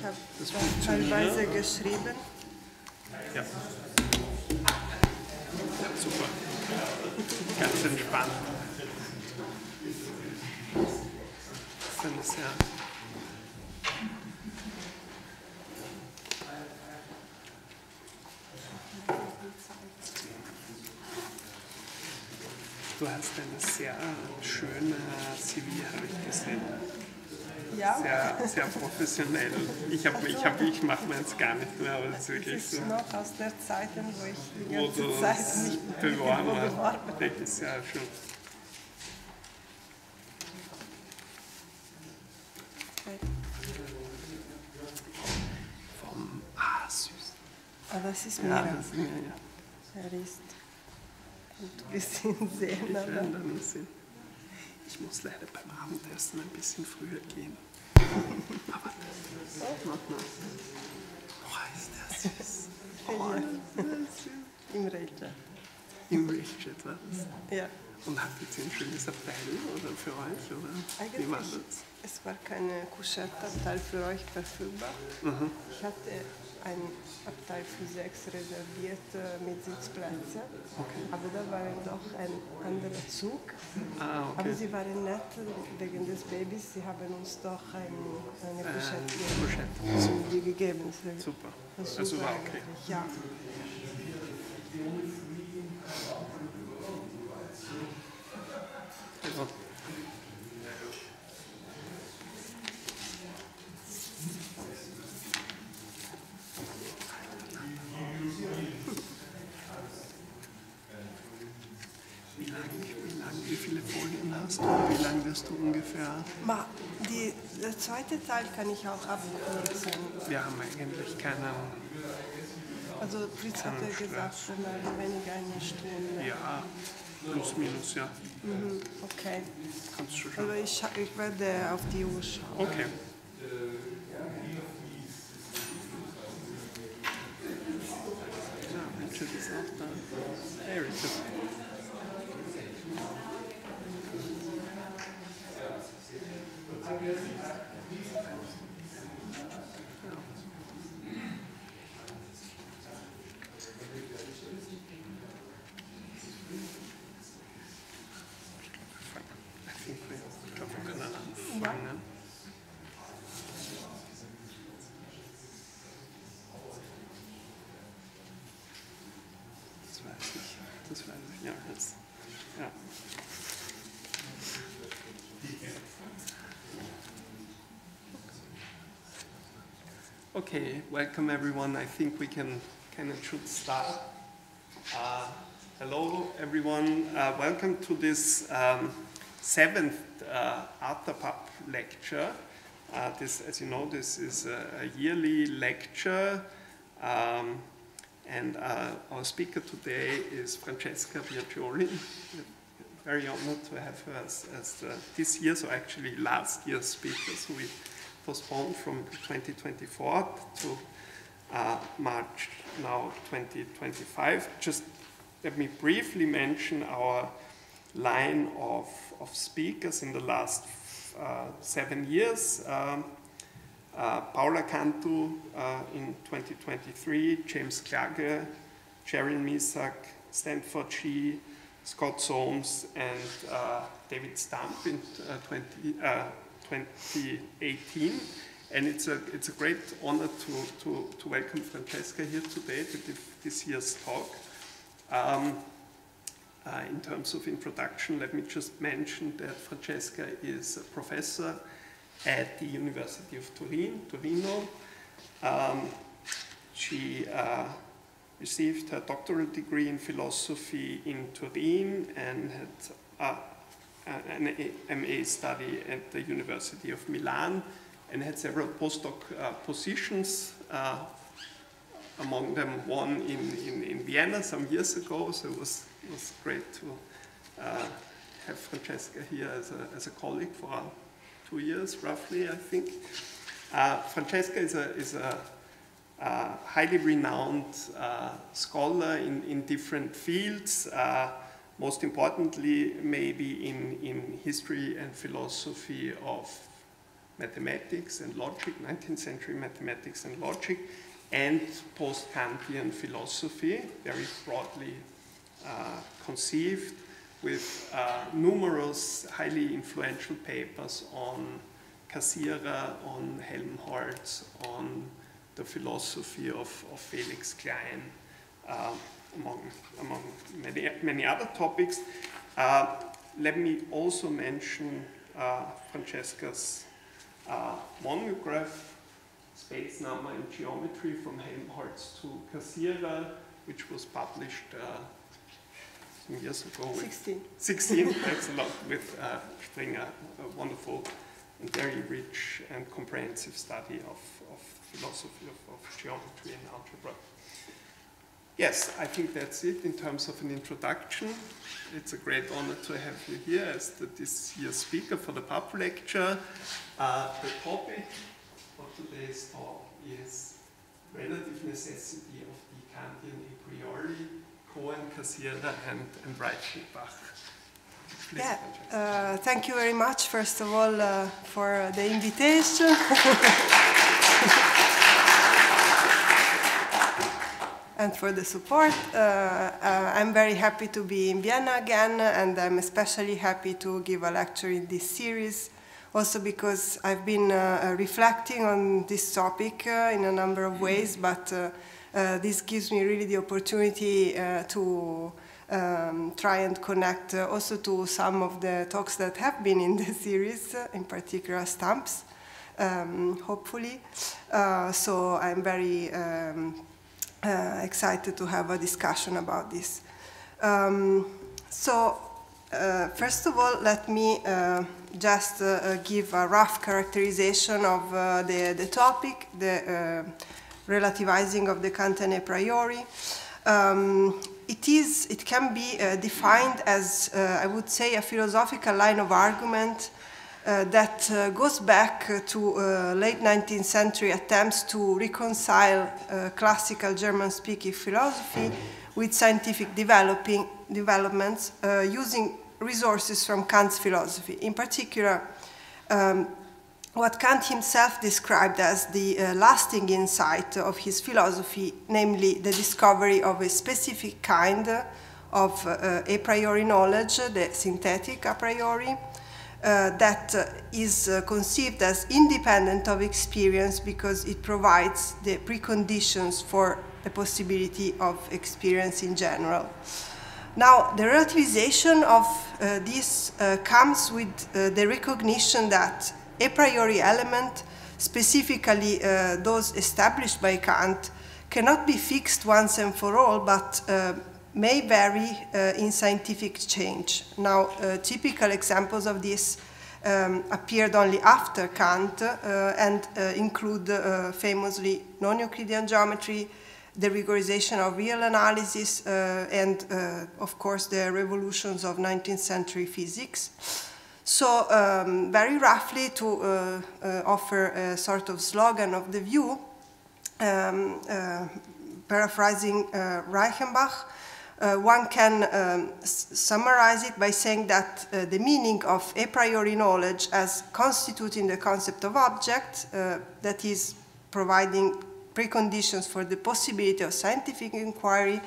Ich habe das teilweise geschrieben. Ja. Ja, super. Ganz entspannt. Das ist eine sehr... Du hast eine sehr schöne CV, habe ich gesehen. Ja. Sehr, sehr professionell. Ich mache meins gar nicht mehr, aber es ist wirklich das ist so. noch aus der Zeit, wo ich die Wo ganze du Zeit nicht beworben beworben hast. Wirklich sehr schön. Süß. Ah, das ist mir. Ja, das ist mir, ja. Er ist gut gesehen sehen. Ich werde dann sehen. Ich muss leider beim Abendessen ein bisschen früher gehen. Aber das ist der süß. Oh, ist süß. Im Recht. Im Recht war das. Ja. Und hattet ihr ein schönes Abteil oder für euch? Oder? Eigentlich, wie war das? Es war kein Kuschettabteil für euch verfügbar. Mhm. Ich hatte ein Abteil für 6 reserviert mit Sitzplätzen. Okay. Aber da war doch ein anderer Zug. Ah, okay. Aber sie waren nett wegen des Babys. Sie haben uns doch eine Kuschette gegeben. Super. Also war okay. Ja. Also. Wie viele Folien hast du? Wie lange wirst du ungefähr? Der zweite Teil kann ich auch abkürzen. Wir haben eigentlich keinen. Also Fritz hatte gesagt, mehr oder weniger eine Stunde. Ja, plus minus, ja. Mhm, okay. Kannst du schon. Also ich werde auf die Uhr schauen. Okay. Ja, Richard ist auch da. Hey Richard. Ich glaube, wir können anfangen. Das weiß ich, ja. Ja. Okay, welcome everyone. I think we should start. Hello everyone. Welcome to this 7th Artapap lecture. This, as you know, this is a yearly lecture. And our speaker today is Francesca Biagioli. Very honored to have her as this year, so actually last year's speaker. So we postponed from 2024 to March now 2025. Just let me briefly mention our line of speakers in the last 7 years. Paula Cantu in 2023, James Klage, Sheryl Misak, Stanford Shi, Scott Soames, and David Stump in 2018. And it's a great honor to welcome Francesca here today to give this year's talk. In terms of introduction, let me just mention that Francesca is a professor at the University of Torino. She received her doctoral degree in philosophy in Turin and had an MA study at the University of Milan and had several postdoc positions, among them one in Vienna some years ago, so it was great to have Francesca here as a colleague for 2 years, roughly, I think. Francesca is a highly renowned scholar in different fields, most importantly maybe in history and philosophy of mathematics and logic, 19th century mathematics and logic, and post-Kantian philosophy, very broadly conceived, with numerous highly influential papers on Cassirer, on Helmholtz, on the philosophy of Felix Klein, among many other topics. Let me also mention Francesca's monograph, Space Number in Geometry from Helmholtz to Cassirer, which was published some years ago. 16, thanks a lot, with Springer, a wonderful and very rich and comprehensive study of philosophy of geometry and algebra. Yes, I think that's it in terms of an introduction. It's a great honor to have you here as this year's speaker for the pub lecture. The topic of today's talk is relative necessity of the Kantian a priori, Cohen, Cassirer, and Reichenbach. Please, yeah, thank you very much, first of all, for the invitation. And for the support. I'm very happy to be in Vienna again, and I'm especially happy to give a lecture in this series, also because I've been reflecting on this topic in a number of ways, but this gives me really the opportunity to try and connect also to some of the talks that have been in this series, in particular stamps, hopefully. So I'm very excited to have a discussion about this. First of all, let me just give a rough characterization of the topic, the relativizing of the Kantian a priori. It can be defined as, I would say, a philosophical line of argument that goes back to late 19th century attempts to reconcile classical German-speaking philosophy with scientific developments using resources from Kant's philosophy. In particular, what Kant himself described as the lasting insight of his philosophy, namely the discovery of a specific kind of a priori knowledge, the synthetic a priori, that is conceived as independent of experience because it provides the preconditions for the possibility of experience in general. Now, the relativization of this comes with the recognition that a priori element, specifically those established by Kant, cannot be fixed once and for all, but may vary in scientific change. Now, typical examples of this appeared only after Kant and include famously non-Euclidean geometry, the rigorization of real analysis, and of course the revolutions of 19th century physics. So very roughly, to offer a sort of slogan of the view, paraphrasing Reichenbach, one can summarize it by saying that the meaning of a priori knowledge as constituting the concept of object, that is providing preconditions for the possibility of scientific inquiry,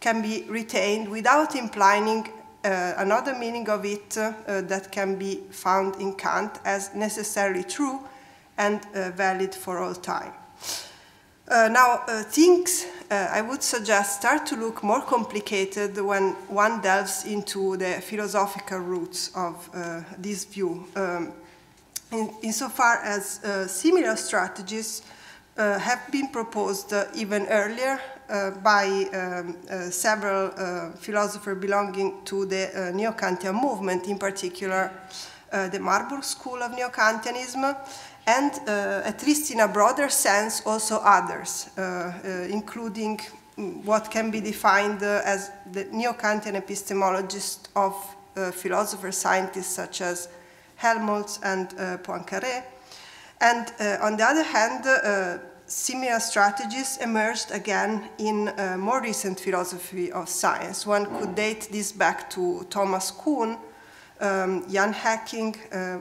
can be retained without implying another meaning of it that can be found in Kant as necessarily true and valid for all time. Now, things, I would suggest, start to look more complicated when one delves into the philosophical roots of this view, insofar as similar strategies have been proposed even earlier by several philosophers belonging to the neo-Kantian movement, in particular the Marburg School of neo-Kantianism, and at least in a broader sense also others, including what can be defined as the neo-Kantian epistemologists of philosophers, scientists such as Helmholtz and Poincaré. And on the other hand, similar strategies emerged again in more recent philosophy of science. One could date this back to Thomas Kuhn. Jan Hacking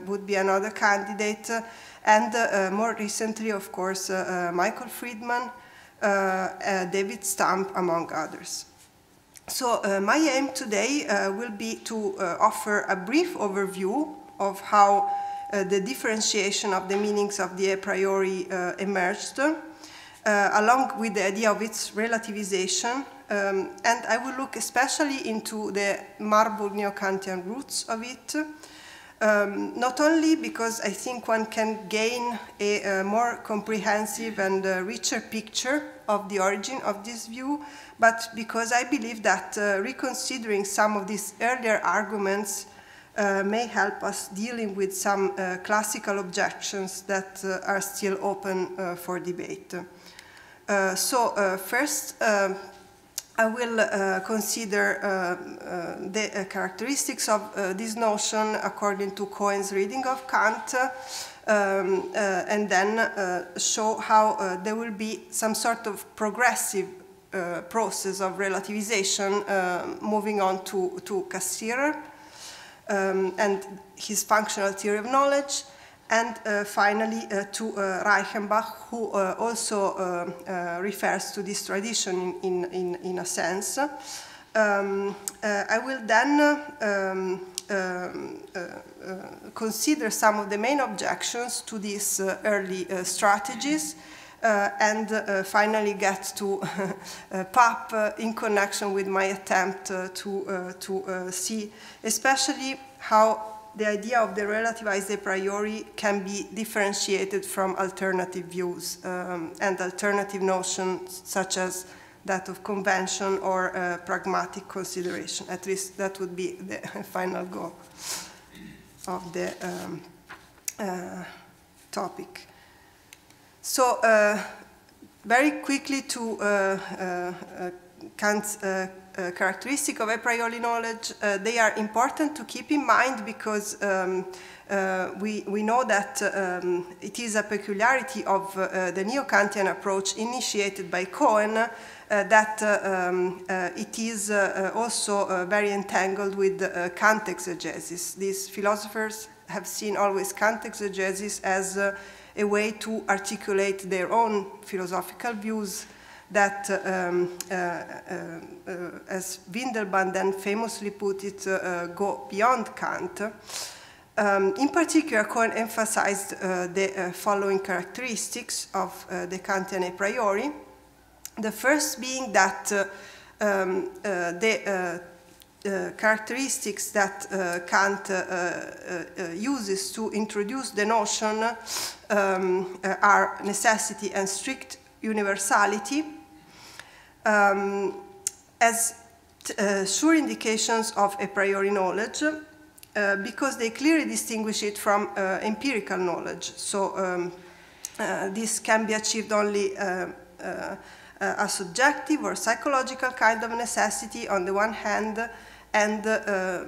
would be another candidate, and more recently, of course, Michael Friedman, David Stamp, among others. So my aim today will be to offer a brief overview of how the differentiation of the meanings of the a priori emerged, along with the idea of its relativization, and I will look especially into the Marburg neo-Kantian roots of it, not only because I think one can gain a more comprehensive and richer picture of the origin of this view, but because I believe that reconsidering some of these earlier arguments may help us dealing with some classical objections that are still open for debate. First, I will consider the characteristics of this notion according to Cohen's reading of Kant, and then show how there will be some sort of progressive process of relativization moving on to Cassirer and his functional theory of knowledge, and finally to Reichenbach, who also refers to this tradition in a sense. I will then consider some of the main objections to these early strategies, and finally get to PAP in connection with my attempt to see especially how the idea of the relativized a priori can be differentiated from alternative views and alternative notions such as that of convention or pragmatic consideration. At least that would be the final goal of the topic. So very quickly to Kant's characteristic of a priori knowledge, they are important to keep in mind because we know that it is a peculiarity of the neo-Kantian approach initiated by Cohen that it is also very entangled with Kant exegesis. These philosophers have seen always Kant exegesis as a way to articulate their own philosophical views that, as Windelband then famously put it, go beyond Kant. In particular, Cohen emphasized the following characteristics of the Kantian a priori. The first being that the characteristics that Kant uses to introduce the notion are necessity and strict universality as sure indications of a priori knowledge because they clearly distinguish it from empirical knowledge. So this can be achieved only a subjective or psychological kind of necessity on the one hand, and a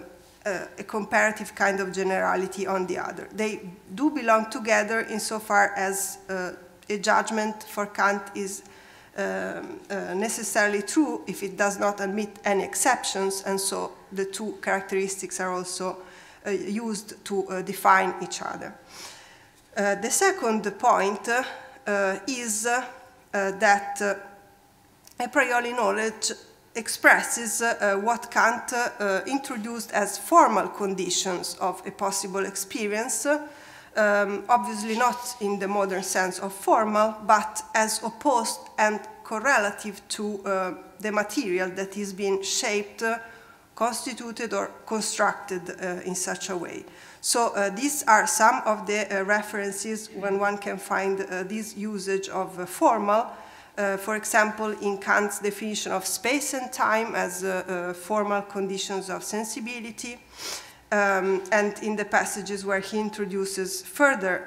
comparative kind of generality on the other. They do belong together insofar as a judgment for Kant is necessarily true if it does not admit any exceptions, and so the two characteristics are also used to define each other. The second point is that a priori knowledge expresses what Kant introduced as formal conditions of a possible experience, obviously not in the modern sense of formal, but as opposed and correlative to the material that is being shaped, constituted, or constructed in such a way. So these are some of the references when one can find this usage of formal. For example, in Kant's definition of space and time as formal conditions of sensibility, and in the passages where he introduces further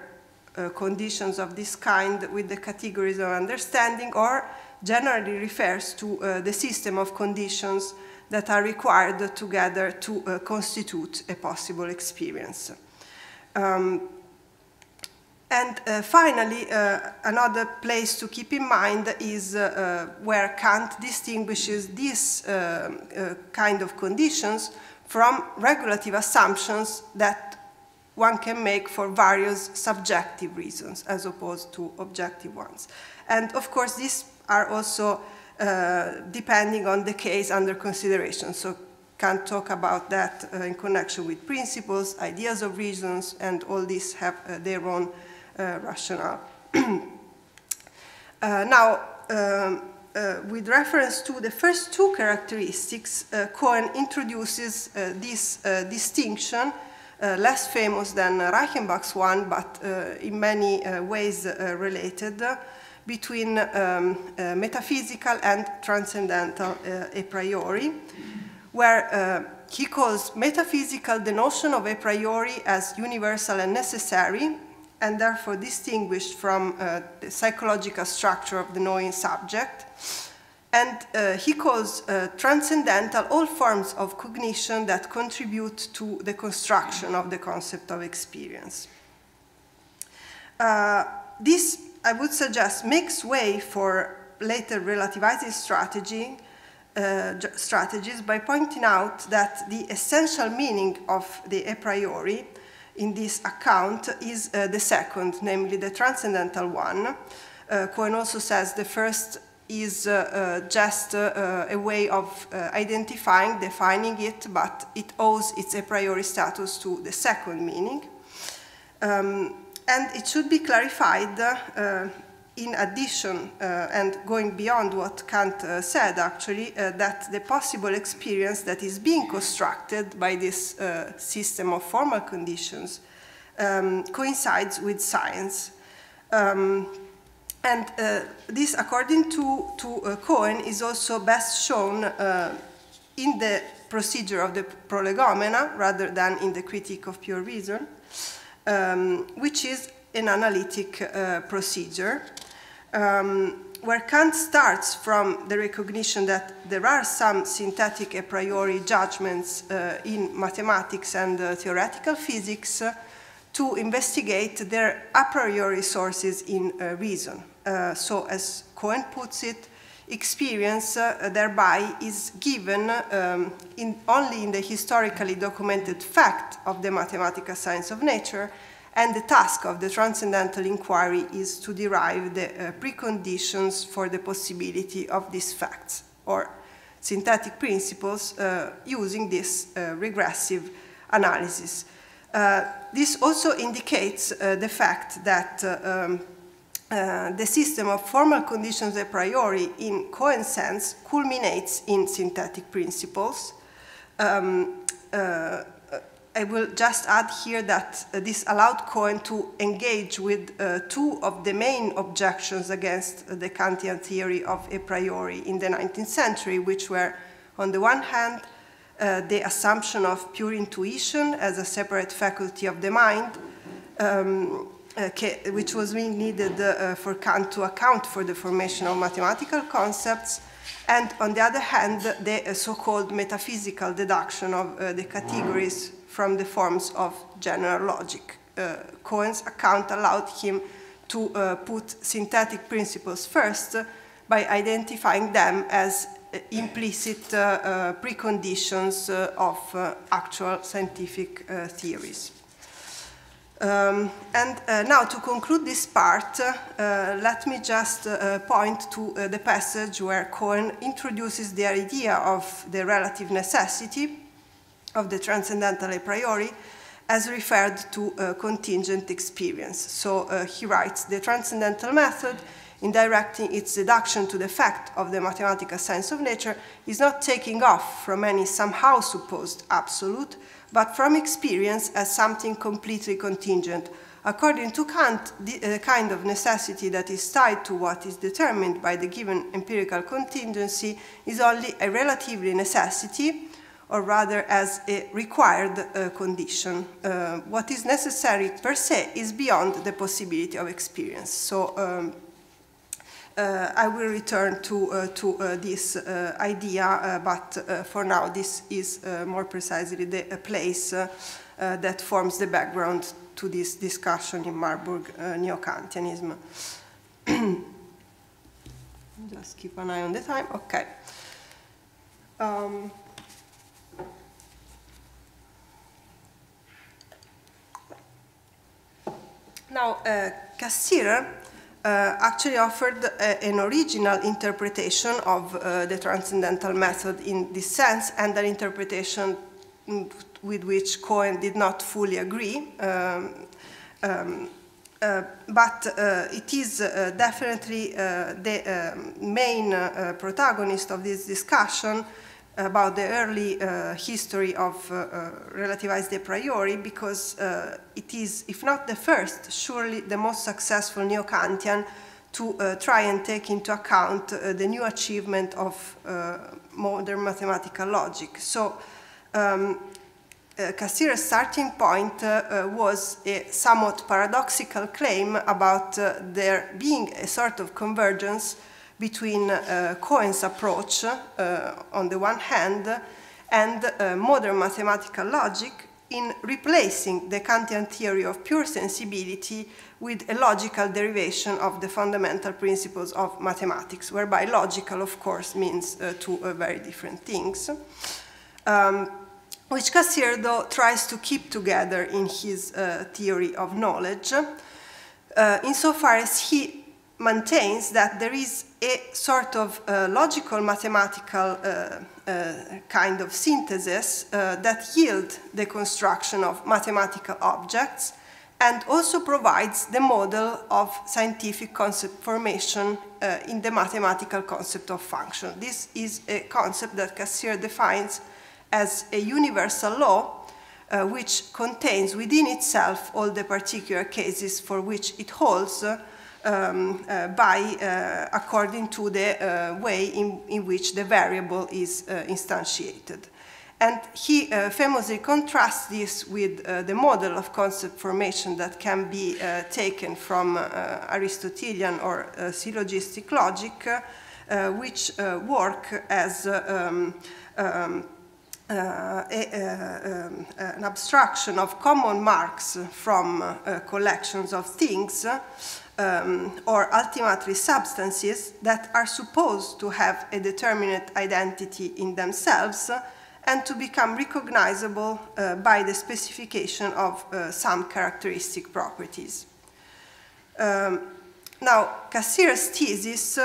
conditions of this kind with the categories of understanding, or generally refers to the system of conditions that are required together to constitute a possible experience. And finally, another place to keep in mind is where Kant distinguishes this kind of conditions from regulative assumptions that one can make for various subjective reasons as opposed to objective ones. And of course, these are also depending on the case under consideration. So Kant talk about that in connection with principles, ideas of reasons, and all these have their own rationale. Now, with reference to the first two characteristics, Cohen introduces this distinction, less famous than Reichenbach's one, but in many ways related, between metaphysical and transcendental a priori, where he calls metaphysical the notion of a priori as universal and necessary, and therefore distinguished from the psychological structure of the knowing subject. And he calls transcendental all forms of cognition that contribute to the construction of the concept of experience. This, I would suggest, makes way for later relativizing strategies by pointing out that the essential meaning of the a priori in this account is the second, namely the transcendental one. Cohen also says the first is just a way of identifying, defining it, but it owes its a priori status to the second meaning. And it should be clarified, in addition, and going beyond what Kant said, actually, that the possible experience that is being constructed by this system of formal conditions coincides with science. And this, according to Cohen, is also best shown in the procedure of the prolegomena rather than in the critique of pure reason, which is an analytic procedure, where Kant starts from the recognition that there are some synthetic a priori judgments in mathematics and theoretical physics to investigate their a priori sources in reason. So, as Cohen puts it, experience thereby is given only in the historically documented fact of the mathematical science of nature, and the task of the transcendental inquiry is to derive the preconditions for the possibility of these facts, or synthetic principles, using this regressive analysis. This also indicates the fact that the system of formal conditions a priori, in Cohen's sense, culminates in synthetic principles. I will just add here that this allowed Cohen to engage with two of the main objections against the Kantian theory of a priori in the 19th century, which were, on the one hand, the assumption of pure intuition as a separate faculty of the mind, which was needed for Kant to account for the formation of mathematical concepts, and on the other hand, the so-called metaphysical deduction of the categories from the forms of general logic. Cohen's account allowed him to put synthetic principles first by identifying them as implicit preconditions of actual scientific theories. And now, to conclude this part, let me just point to the passage where Cohen introduces the idea of the relative necessity of the transcendental a priori as referred to contingent experience. So he writes, the transcendental method, in directing its deduction to the fact of the mathematical science of nature, is not taking off from any somehow supposed absolute, but from experience as something completely contingent. According to Kant, the kind of necessity that is tied to what is determined by the given empirical contingency is only a relatively necessity, or rather as a required condition. What is necessary per se is beyond the possibility of experience. So I will return to this idea, but for now this is more precisely the place that forms the background to this discussion in Marburg neo-Kantianism. Just keep an eye on the time. Okay. Now, Cassirer actually offered an original interpretation of the transcendental method in this sense, and an interpretation with which Cohen did not fully agree. But it is definitely the main protagonist of this discussion about the early history of relativized a priori, because it is, if not the first, surely the most successful neo-Kantian to try and take into account the new achievement of modern mathematical logic. So Cassirer's starting point was a somewhat paradoxical claim about there being a sort of convergence between Cohen's approach on the one hand and modern mathematical logic in replacing the Kantian theory of pure sensibility with a logical derivation of the fundamental principles of mathematics, whereby logical, of course, means two very different things. Which Cassirer, though, tries to keep together in his theory of knowledge, insofar as he maintains that there is a sort of logical mathematical kind of synthesis that yield the construction of mathematical objects, and also provides the model of scientific concept formation in the mathematical concept of function. This is a concept that Cassirer defines as a universal law which contains within itself all the particular cases for which it holds according to the way in which the variable is instantiated. And he famously contrasts this with the model of concept formation that can be taken from Aristotelian or syllogistic logic, which work as an abstraction of common marks from collections of things, or ultimately substances that are supposed to have a determinate identity in themselves and to become recognizable by the specification of some characteristic properties. Now, Cassirer's thesis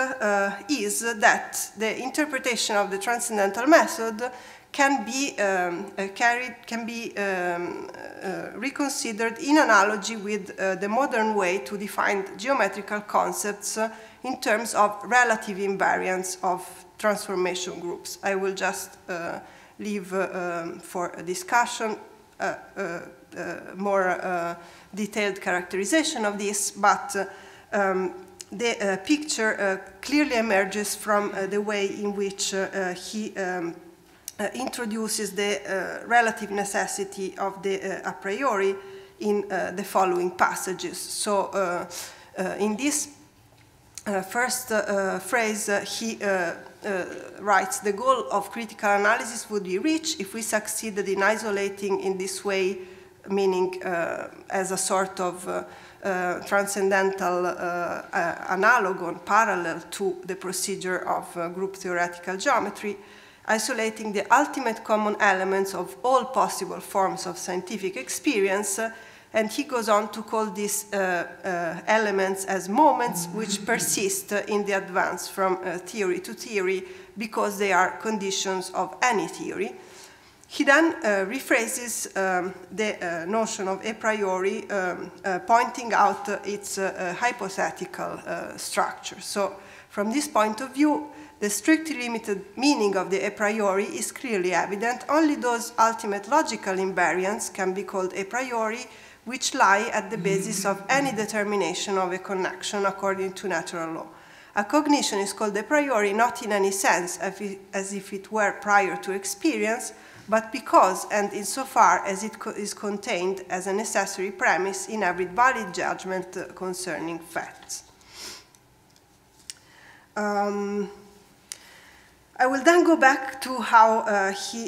is that the interpretation of the transcendental method can be reconsidered in analogy with the modern way to define geometrical concepts in terms of relative invariance of transformation groups. I will just leave for a discussion more detailed characterization of this, but the picture clearly emerges from the way in which he introduces the relative necessity of the a priori in the following passages. So in this first phrase, he writes, the goal of critical analysis would be reached if we succeeded in isolating in this way, meaning as a sort of transcendental analogon, parallel to the procedure of group theoretical geometry, isolating the ultimate common elements of all possible forms of scientific experience, and he goes on to call these elements as moments which persist in the advance from theory to theory because they are conditions of any theory. He then rephrases the notion of a priori, pointing out its hypothetical structure. So from this point of view, the strictly limited meaning of the a priori is clearly evident. Only those ultimate logical invariants can be called a priori which lie at the basis of any determination of a connection according to natural law. A cognition is called a priori not in any sense as if it were prior to experience, but because and insofar as it is contained as a necessary premise in every valid judgment concerning facts. I will then go back to how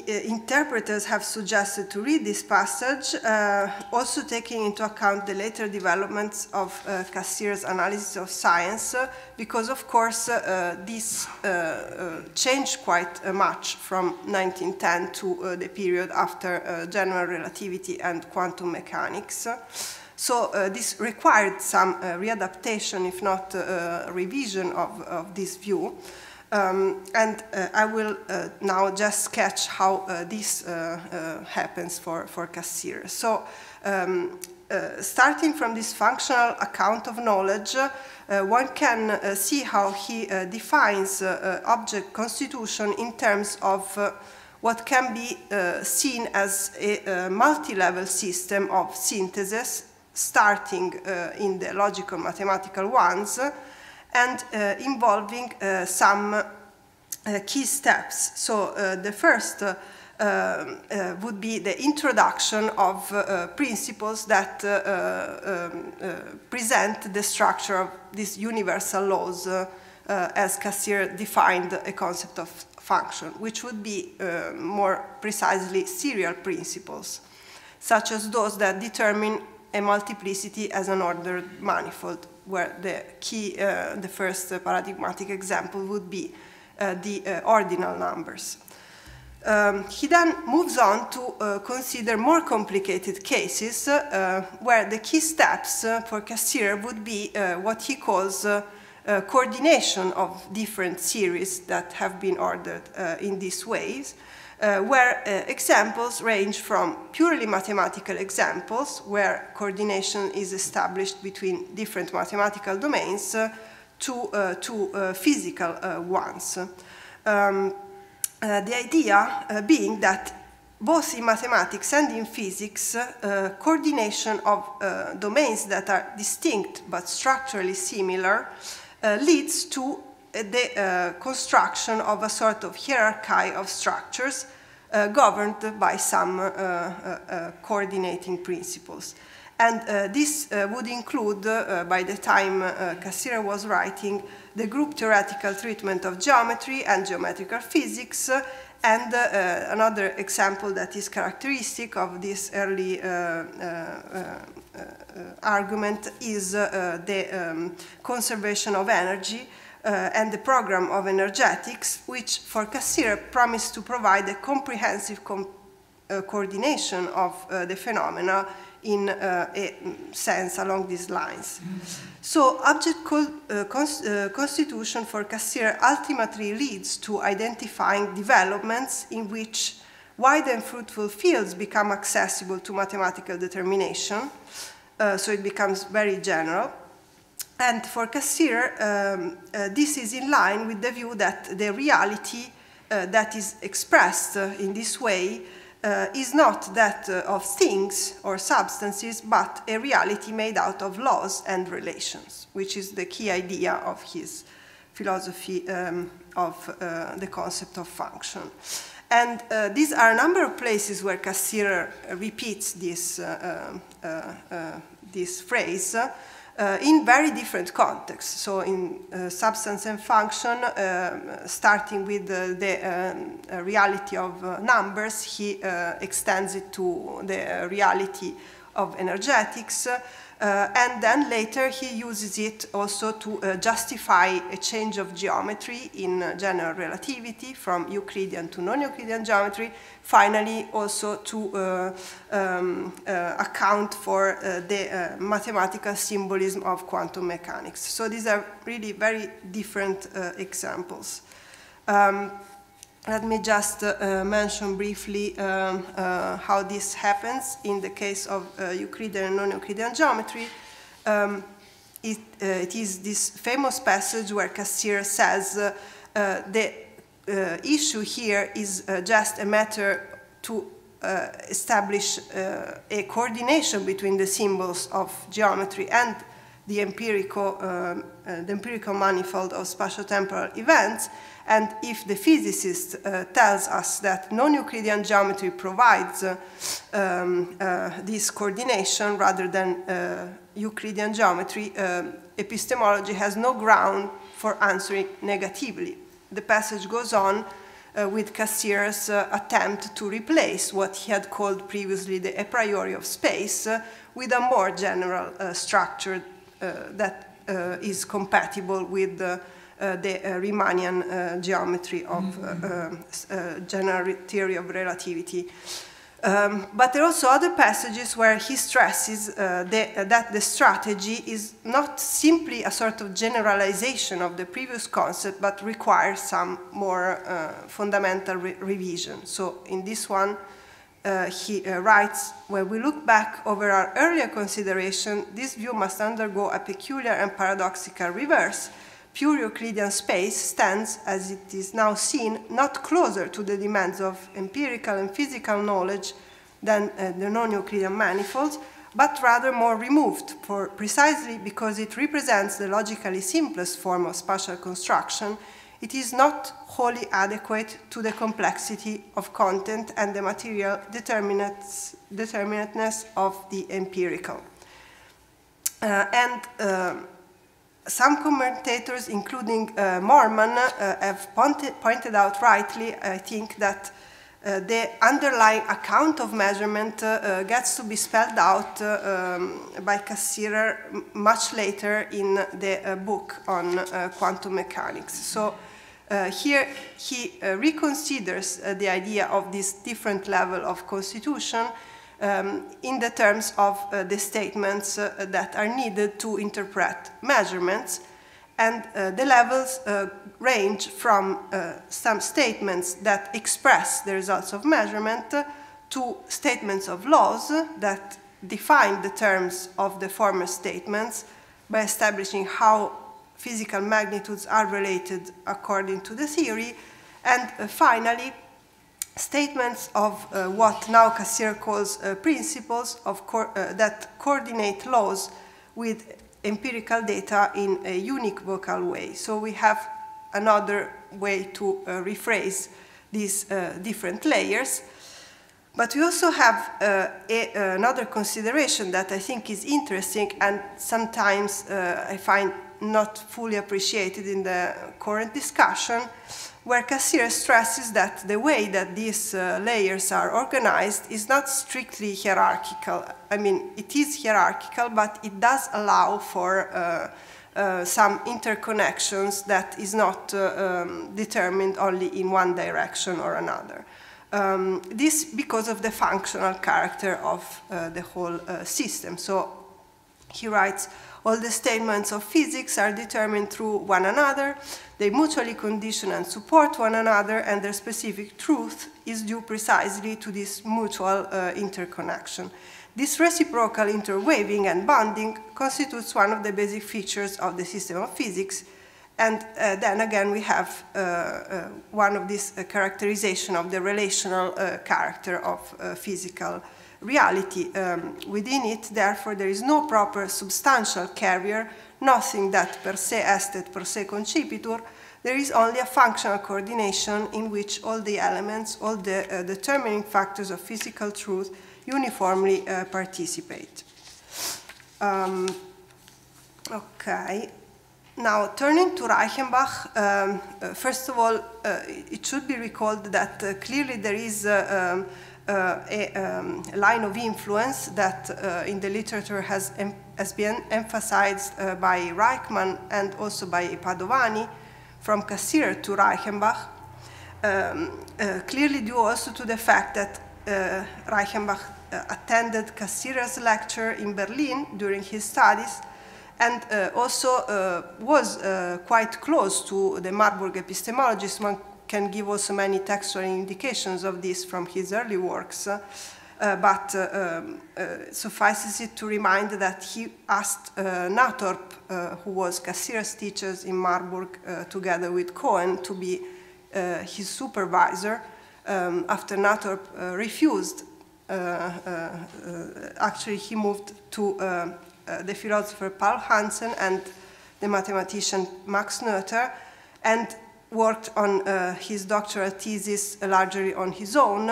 interpreters have suggested to read this passage, also taking into account the later developments of Cassirer's analysis of science, because of course this changed quite much from 1910 to the period after general relativity and quantum mechanics. So this required some readaptation, if not revision of this view. And I will now just sketch how this happens for Cassirer. So starting from this functional account of knowledge, one can see how he defines object constitution in terms of what can be seen as a multi-level system of synthesis, starting in the logical mathematical ones, and involving some key steps. So the first would be the introduction of principles that present the structure of these universal laws as Cassirer defined a concept of function, which would be more precisely serial principles, such as those that determine a multiplicity as an ordered manifold, where the key, the first paradigmatic example would be the ordinal numbers. He then moves on to consider more complicated cases where the key steps for Cassirer would be what he calls coordination of different series that have been ordered in these ways, where examples range from purely mathematical examples, where coordination is established between different mathematical domains, to physical ones. The idea being that both in mathematics and in physics, coordination of domains that are distinct but structurally similar leads to the construction of a sort of hierarchy of structures governed by some coordinating principles. And this would include, by the time Cassirer was writing, the group theoretical treatment of geometry and geometrical physics, and another example that is characteristic of this early argument is the conservation of energy and the program of energetics, which for Cassirer promised to provide a comprehensive coordination of the phenomena in a sense along these lines. So object constitution for Cassirer ultimately leads to identifying developments in which wide and fruitful fields become accessible to mathematical determination, so it becomes very general. And for Cassirer, this is in line with the view that the reality that is expressed in this way is not that of things or substances, but a reality made out of laws and relations, which is the key idea of his philosophy of the concept of function. And these are a number of places where Cassirer repeats this, this phrase in very different contexts. So in substance and function, starting with the reality of numbers, he extends it to the reality of energetics, and then later he uses it also to justify a change of geometry in general relativity from Euclidean to non-Euclidean geometry, finally also to account for the mathematical symbolism of quantum mechanics. So these are really very different examples. Let me just mention briefly how this happens in the case of Euclidean and non-Euclidean geometry. It is this famous passage where Cassirer says the issue here is just a matter to establish a coordination between the symbols of geometry and the empirical manifold of spatio-temporal events. And if the physicist tells us that non-Euclidean geometry provides this coordination rather than Euclidean geometry, epistemology has no ground for answering negatively. The passage goes on with Cassirer's attempt to replace what he had called previously the a priori of space with a more general structure that is compatible with the Riemannian geometry of general theory of relativity. But there are also other passages where he stresses that the strategy is not simply a sort of generalization of the previous concept, but requires some more fundamental revision. So in this one, he writes, when we look back over our earlier consideration, this view must undergo a peculiar and paradoxical reverse. Pure Euclidean space stands, as it is now seen, not closer to the demands of empirical and physical knowledge than the non-Euclidean manifolds, but rather more removed, precisely because it represents the logically simplest form of spatial construction. It is not wholly adequate to the complexity of content and the material determinateness of the empirical. Some commentators, including Morman, have pointed out rightly, I think, that the underlying account of measurement gets to be spelled out by Cassirer much later in the book on quantum mechanics. So here he reconsiders the idea of this different level of constitution in the terms of the statements that are needed to interpret measurements, and the levels range from some statements that express the results of measurement to statements of laws that define the terms of the former statements by establishing how physical magnitudes are related according to the theory, and finally statements of what now Cassirer calls principles that coordinate laws with empirical data in a univocal way. So we have another way to rephrase these different layers. But we also have another consideration that I think is interesting and sometimes I find not fully appreciated in the current discussion, where Cassirer stresses that the way that these layers are organized is not strictly hierarchical. I mean, it is hierarchical, but it does allow for some interconnections that is not determined only in one direction or another. This because of the functional character of the whole system. So he writes, all the statements of physics are determined through one another. They mutually condition and support one another, and their specific truth is due precisely to this mutual interconnection. This reciprocal interweaving and bonding constitutes one of the basic features of the system of physics. And then again, we have one of these characterization of the relational character of physical reality. Within it, therefore, there is no proper substantial carrier, nothing that per se est et per se concipitur. There is only a functional coordination in which all the elements, all the determining factors of physical truth uniformly participate. Okay. Now, turning to Reichenbach, first of all, it should be recalled that clearly there is a line of influence that in the literature has been emphasized by Reichmann and also by Padovani, from Cassirer to Reichenbach, clearly due also to the fact that Reichenbach attended Cassirer's lecture in Berlin during his studies, and also was quite close to the Marburg epistemologists. One can give also many textual indications of this from his early works, but suffices it to remind that he asked Nathorp, who was Cassirer's teacher in Marburg, together with Cohen, to be his supervisor. After Nathorp refused, actually he moved to the philosopher Paul Hansen and the mathematician Max Noether, and worked on his doctoral thesis largely on his own.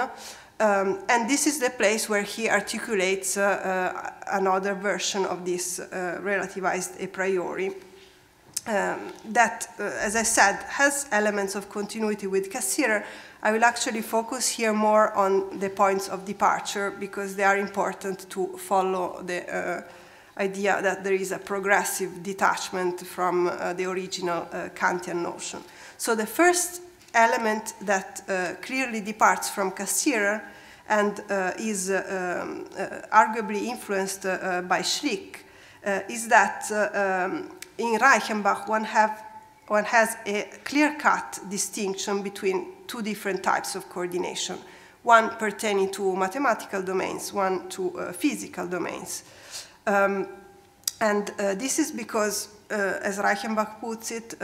And this is the place where he articulates another version of this relativized a priori that, as I said, has elements of continuity with Cassirer. I will actually focus here more on the points of departure because they are important to follow the idea that there is a progressive detachment from the original Kantian notion. So the first element that clearly departs from Cassirer and is arguably influenced by Schlick, is that in Reichenbach one has a clear-cut distinction between two different types of coordination, one pertaining to mathematical domains, one to physical domains. This is because, as Reichenbach puts it,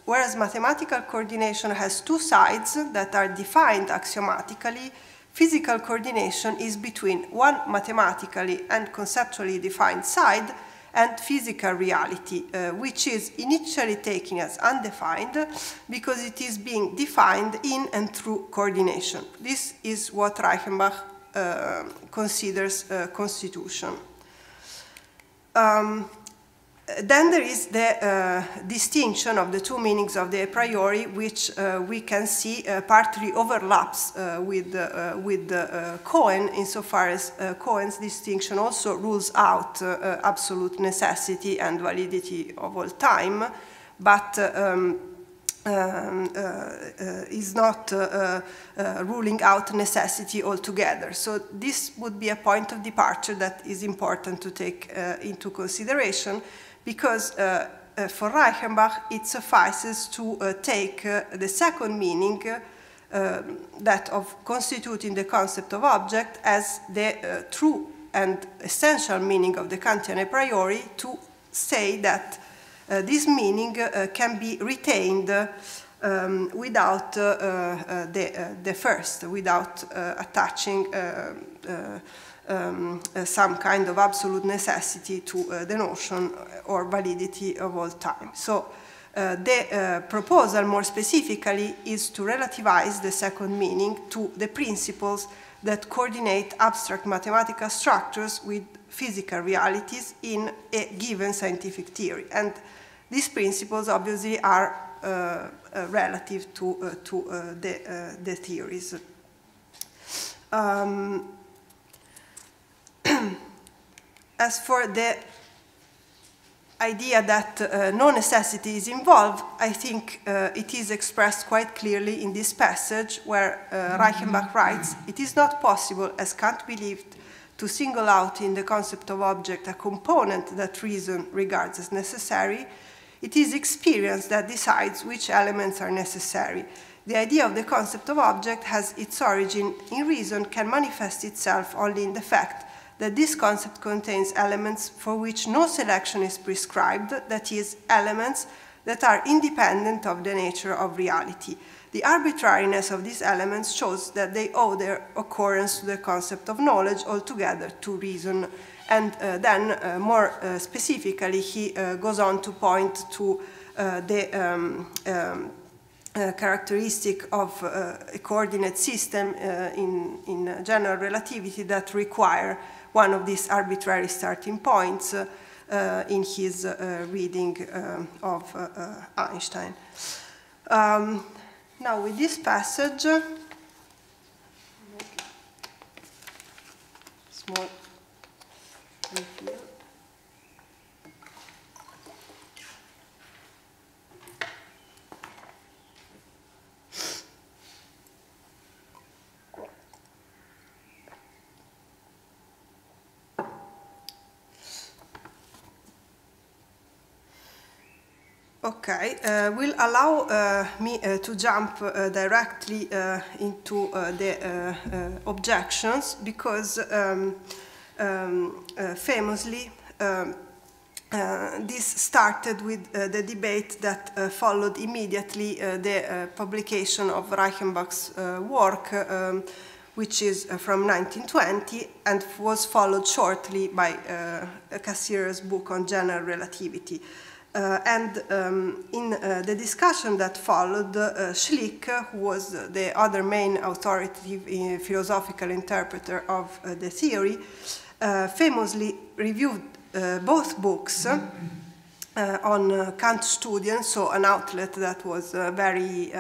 whereas mathematical coordination has two sides that are defined axiomatically, physical coordination is between one mathematically and conceptually defined side and physical reality, which is initially taken as undefined because it is being defined in and through coordination. This is what Reichenbach considers constitution. Then there is the distinction of the two meanings of the a priori, which we can see partly overlaps with Cohen, insofar as Cohen's distinction also rules out absolute necessity and validity of all time, but is not ruling out necessity altogether. So this would be a point of departure that is important to take into consideration, because for Reichenbach it suffices to take the second meaning, that of constituting the concept of object, as the true and essential meaning of the Kantian a priori, to say that this meaning can be retained without the first, without attaching some kind of absolute necessity to the notion or validity of all time. So the proposal, more specifically, is to relativize the second meaning to the principles that coordinate abstract mathematical structures with physical realities in a given scientific theory. And these principles obviously are relative to the theories. As for the idea that no necessity is involved, I think it is expressed quite clearly in this passage where Reichenbach writes, "It is not possible, as Kant believed, to single out in the concept of object a component that reason regards as necessary. It is experience that decides which elements are necessary. The idea of the concept of object has its origin in reason, can manifest itself only in the fact that this concept contains elements for which no selection is prescribed, that is, elements that are independent of the nature of reality. The arbitrariness of these elements shows that they owe their occurrence to the concept of knowledge, altogether to reason." And then, more specifically, he goes on to point to the characteristic of a coordinate system in general relativity that require one of these arbitrary starting points in his reading of Einstein. Now, with this passage, small refill. Okay, will allow me to jump directly into the objections, because famously this started with the debate that followed immediately the publication of Reichenbach's work, which is from 1920, and was followed shortly by Cassirer's book on general relativity. In the discussion that followed, Schlick, who was the other main authoritative philosophical interpreter of the theory, famously reviewed both books on Kant Studien, so an outlet that was very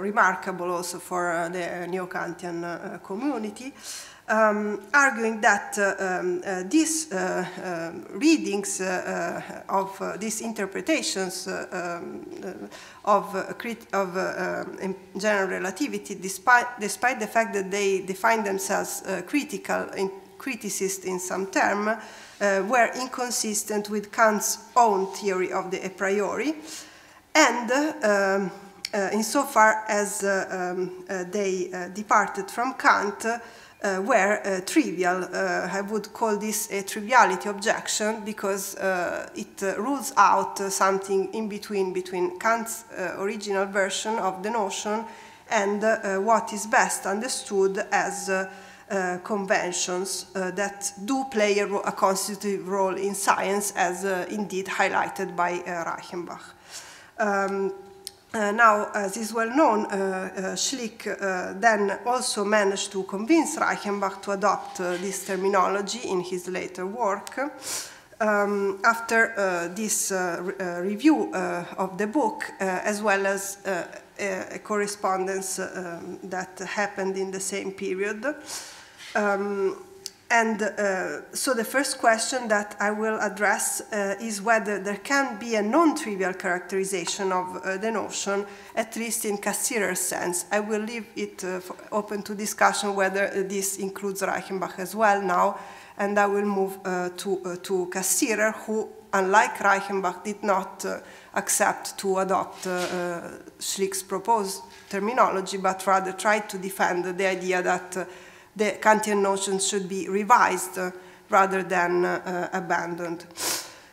remarkable also for the neo-Kantian community. arguing that these readings of these interpretations of general relativity, despite the fact that they define themselves criticist in some term, were inconsistent with Kant's own theory of the a priori, and insofar as they departed from Kant, were trivial. I would call this a triviality objection because it rules out something in between Kant's original version of the notion and what is best understood as conventions that do play a constitutive role in science, as indeed highlighted by Reichenbach. Now, as is well known, Schlick then also managed to convince Reichenbach to adopt this terminology in his later work. After this review of the book, as well as a correspondence that happened in the same period. So the first question that I will address is whether there can be a non-trivial characterization of the notion, at least in Cassirer's sense. I will leave it open to discussion whether this includes Reichenbach as well now, and I will move to Cassirer, who, unlike Reichenbach, did not accept to adopt Schlick's proposed terminology, but rather tried to defend the idea that the Kantian notions should be revised rather than abandoned.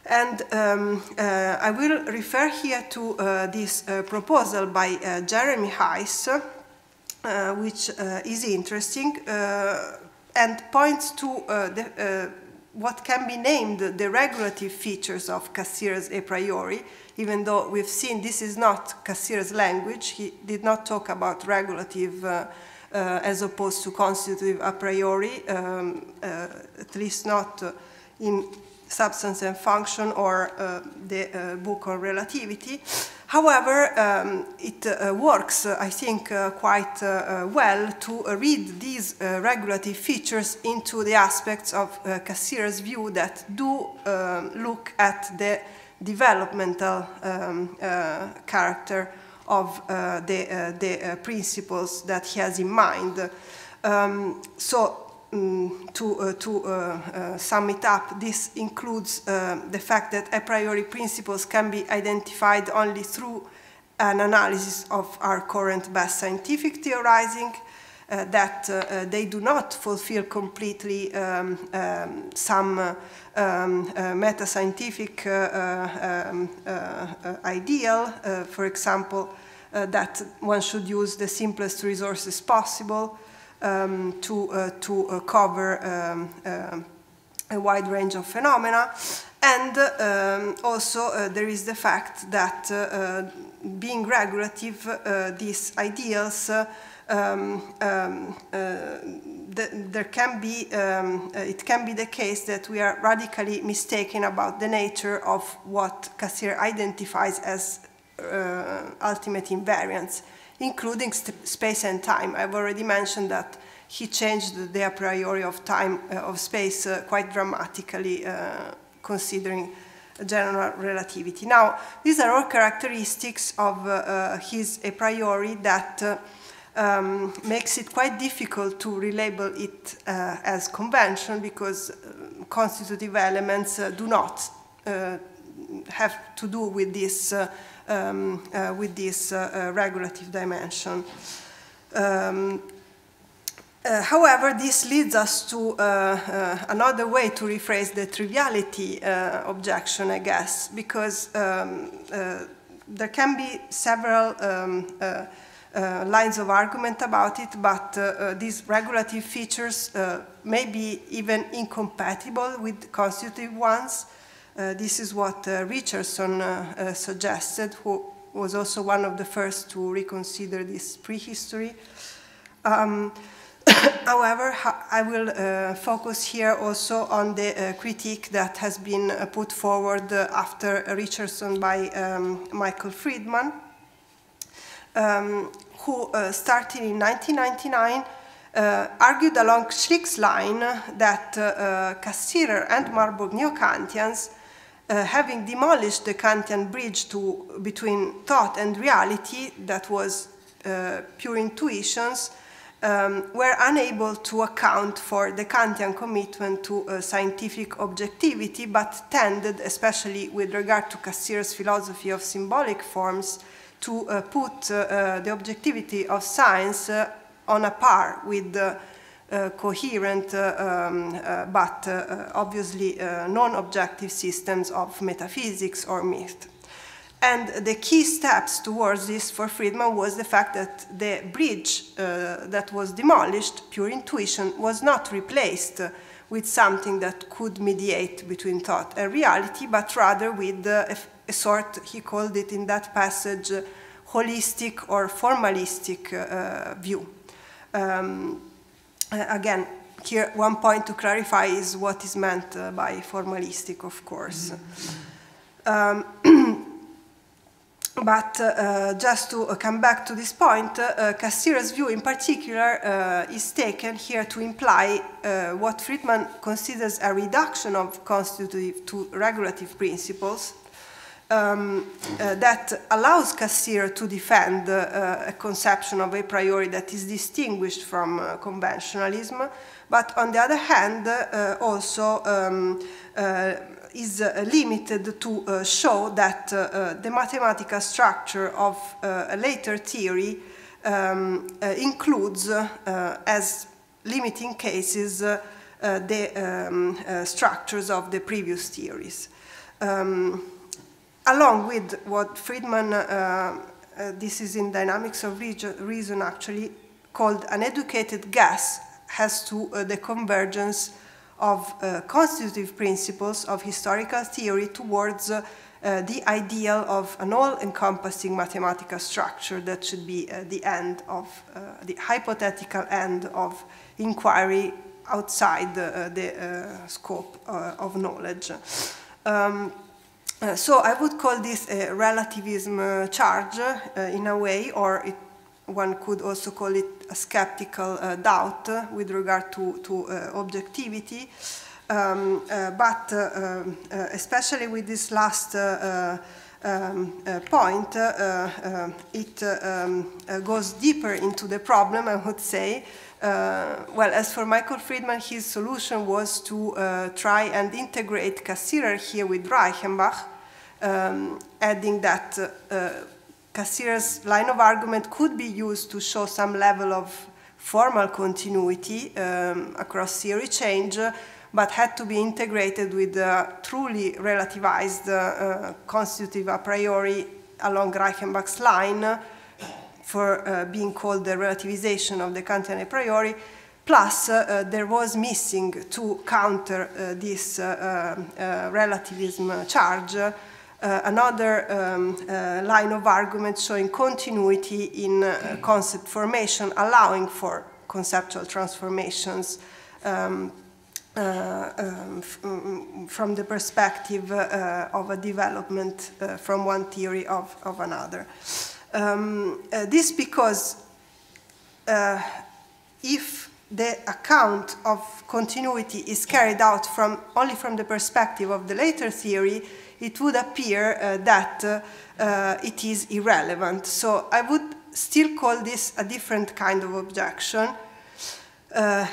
And I will refer here to this proposal by Jeremy Heiss, which is interesting and points to what can be named the regulative features of Cassirer's a priori, even though we've seen this is not Cassirer's language. He did not talk about regulative as opposed to constitutive a priori, at least not in Substance and Function or the book on relativity. However, it works, I think, quite well to read these regulative features into the aspects of Cassirer's view that do look at the developmental character of the principles that he has in mind. To sum it up, this includes the fact that a priori principles can be identified only through an analysis of our current best scientific theorizing, that they do not fulfill completely some meta-scientific ideal, for example, that one should use the simplest resources possible to cover a wide range of phenomena. And also there is the fact that being regulative, these ideals, it can be the case that we are radically mistaken about the nature of what Cassirer identifies as ultimate invariance, including space and time. I've already mentioned that he changed the a priori of time, of space, quite dramatically, considering general relativity. Now, these are all characteristics of his a priori that makes it quite difficult to relabel it as convention, because constitutive elements do not have to do with this regulative dimension. However, this leads us to another way to rephrase the triviality objection, I guess, because there can be several lines of argument about it, but these regulative features may be even incompatible with constitutive ones. This is what Richardson suggested, who was also one of the first to reconsider this prehistory. However, I will focus here also on the critique that has been put forward after Richardson by Michael Friedman, who started in 1999 argued along Schlick's line that Cassirer and Marburg neo-Kantians, having demolished the Kantian bridge between thought and reality, that was pure intuitions, were unable to account for the Kantian commitment to scientific objectivity, but tended, especially with regard to Cassirer's philosophy of symbolic forms, to put the objectivity of science on a par with the coherent but obviously non-objective systems of metaphysics or myth. And the key steps towards this for Friedman was the fact that the bridge that was demolished, pure intuition, was not replaced with something that could mediate between thought and reality, but rather with a sort, he called it in that passage, holistic or formalistic view. Again, here one point to clarify is what is meant by formalistic, of course. But just to come back to this point, Cassirer's view in particular is taken here to imply what Friedman considers a reduction of constitutive to regulative principles that allows Cassirer to defend a conception of a priori that is distinguished from conventionalism, but on the other hand also is limited to show that the mathematical structure of a later theory includes, as limiting cases, the structures of the previous theories. Along with what Friedman, this is in Dynamics of Reason actually, called an educated guess as to the convergence of constitutive principles of historical theory towards the ideal of an all-encompassing mathematical structure that should be the end of, the hypothetical end of inquiry outside the scope of knowledge. So I would call this a relativism charge in a way, or one could also call it a skeptical doubt with regard to objectivity. But especially with this last point, it goes deeper into the problem, I would say. Well, as for Michael Friedman, his solution was to try and integrate Cassirer here with Reichenbach, adding that Cassirer's line of argument could be used to show some level of formal continuity across theory change, but had to be integrated with truly relativized constitutive a priori along Reichenbach's line, for being called the relativization of the Kantian a priori, plus there was missing to counter this relativism charge another line of argument showing continuity in concept formation, allowing for conceptual transformations from the perspective of a development from one theory of another. This because if the account of continuity is carried out only from the perspective of the later theory, it would appear that it is irrelevant. So I would still call this a different kind of objection,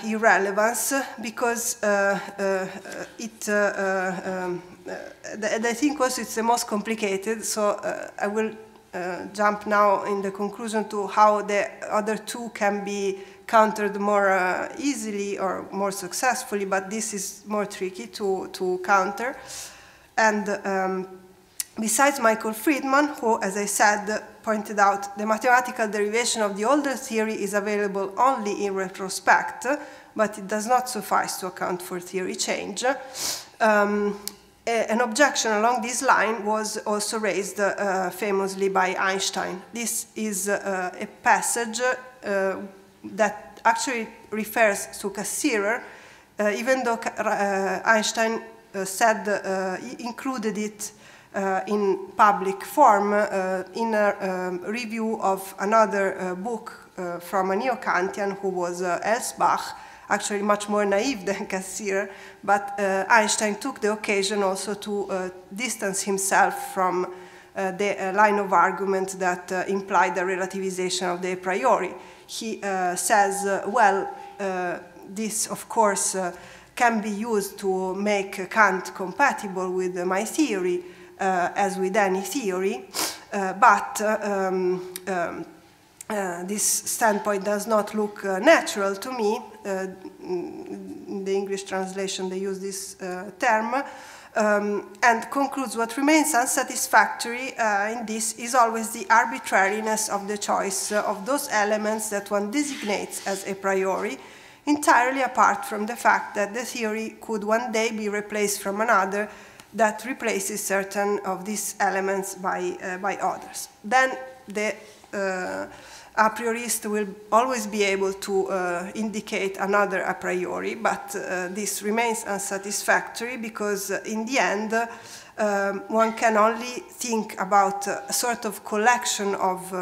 irrelevance, because I think also it's the most complicated, so I will jump now in the conclusion to how the other two can be countered more easily or more successfully, but this is more tricky to counter. And besides Michael Friedman, who, as I said, pointed out the mathematical derivation of the older theory is available only in retrospect, but it does not suffice to account for theory change. An objection along this line was also raised famously by Einstein. This is a passage that actually refers to Cassirer, even though Einstein said he included it in public form in a review of another book from a neo-Kantian who was Elsbach, actually much more naive than Cassirer, but Einstein took the occasion also to distance himself from the line of argument that implied the relativization of the a priori. He says, well, this of course can be used to make Kant compatible with my theory, as with any theory, but this standpoint does not look natural to me. In the English translation they use this term, and concludes what remains unsatisfactory in this is always the arbitrariness of the choice of those elements that one designates as a priori, entirely apart from the fact that the theory could one day be replaced from another that replaces certain of these elements by others. Then the a priorist will always be able to indicate another a priori, but this remains unsatisfactory because in the end one can only think about a sort of collection of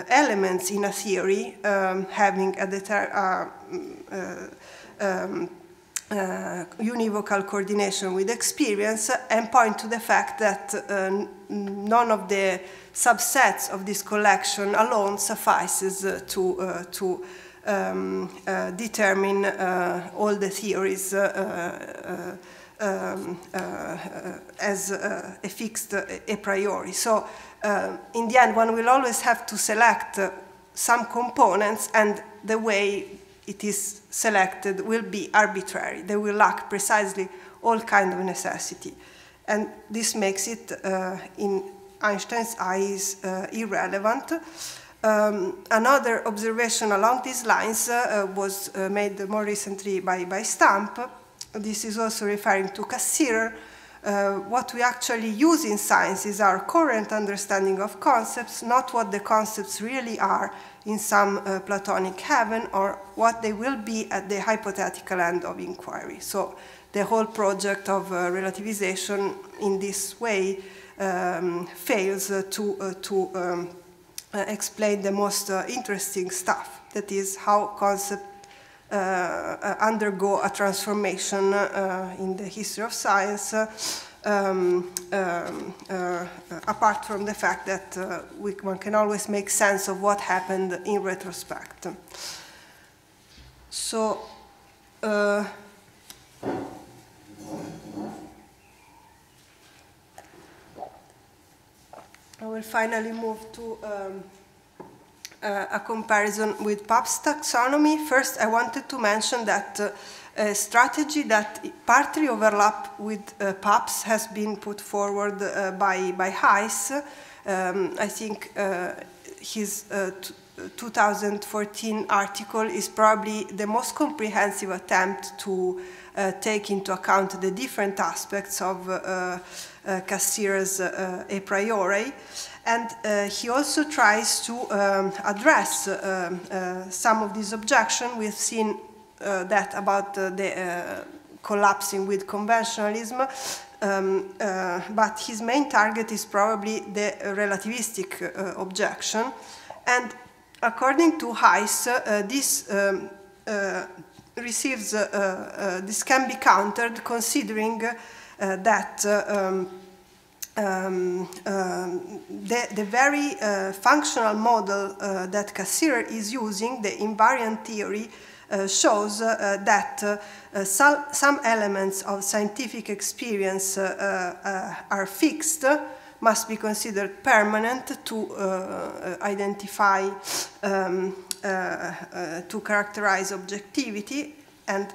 elements in a theory having a univocal coordination with experience, and point to the fact that none of the subsets of this collection alone suffices to determine all the theories as a fixed a priori. So in the end one will always have to select some components, and the way it is selected will be arbitrary. They will lack precisely all kind of necessity. And this makes it, in Einstein's eyes, irrelevant. Another observation along these lines was made more recently by Stamp. This is also referring to Cassirer. What we actually use in science is our current understanding of concepts, not what the concepts really are in some Platonic heaven, or what they will be at the hypothetical end of inquiry. So the whole project of relativization in this way fails to explain the most interesting stuff, that is how concepts undergo a transformation in the history of science, apart from the fact that one can always make sense of what happened in retrospect. So I will finally move to a comparison with Papp's taxonomy. First, I wanted to mention that a strategy that partly overlaps with Papp's has been put forward by Heiss. I think his 2014 article is probably the most comprehensive attempt to take into account the different aspects of Cassirer's a priori. And he also tries to address some of these objections. We've seen that about the collapsing with conventionalism, but his main target is probably the relativistic objection. And according to Heiss, this can be countered considering that the very functional model that Cassirer is using, the invariant theory, shows that some elements of scientific experience are fixed, must be considered permanent to identify, to characterize objectivity, and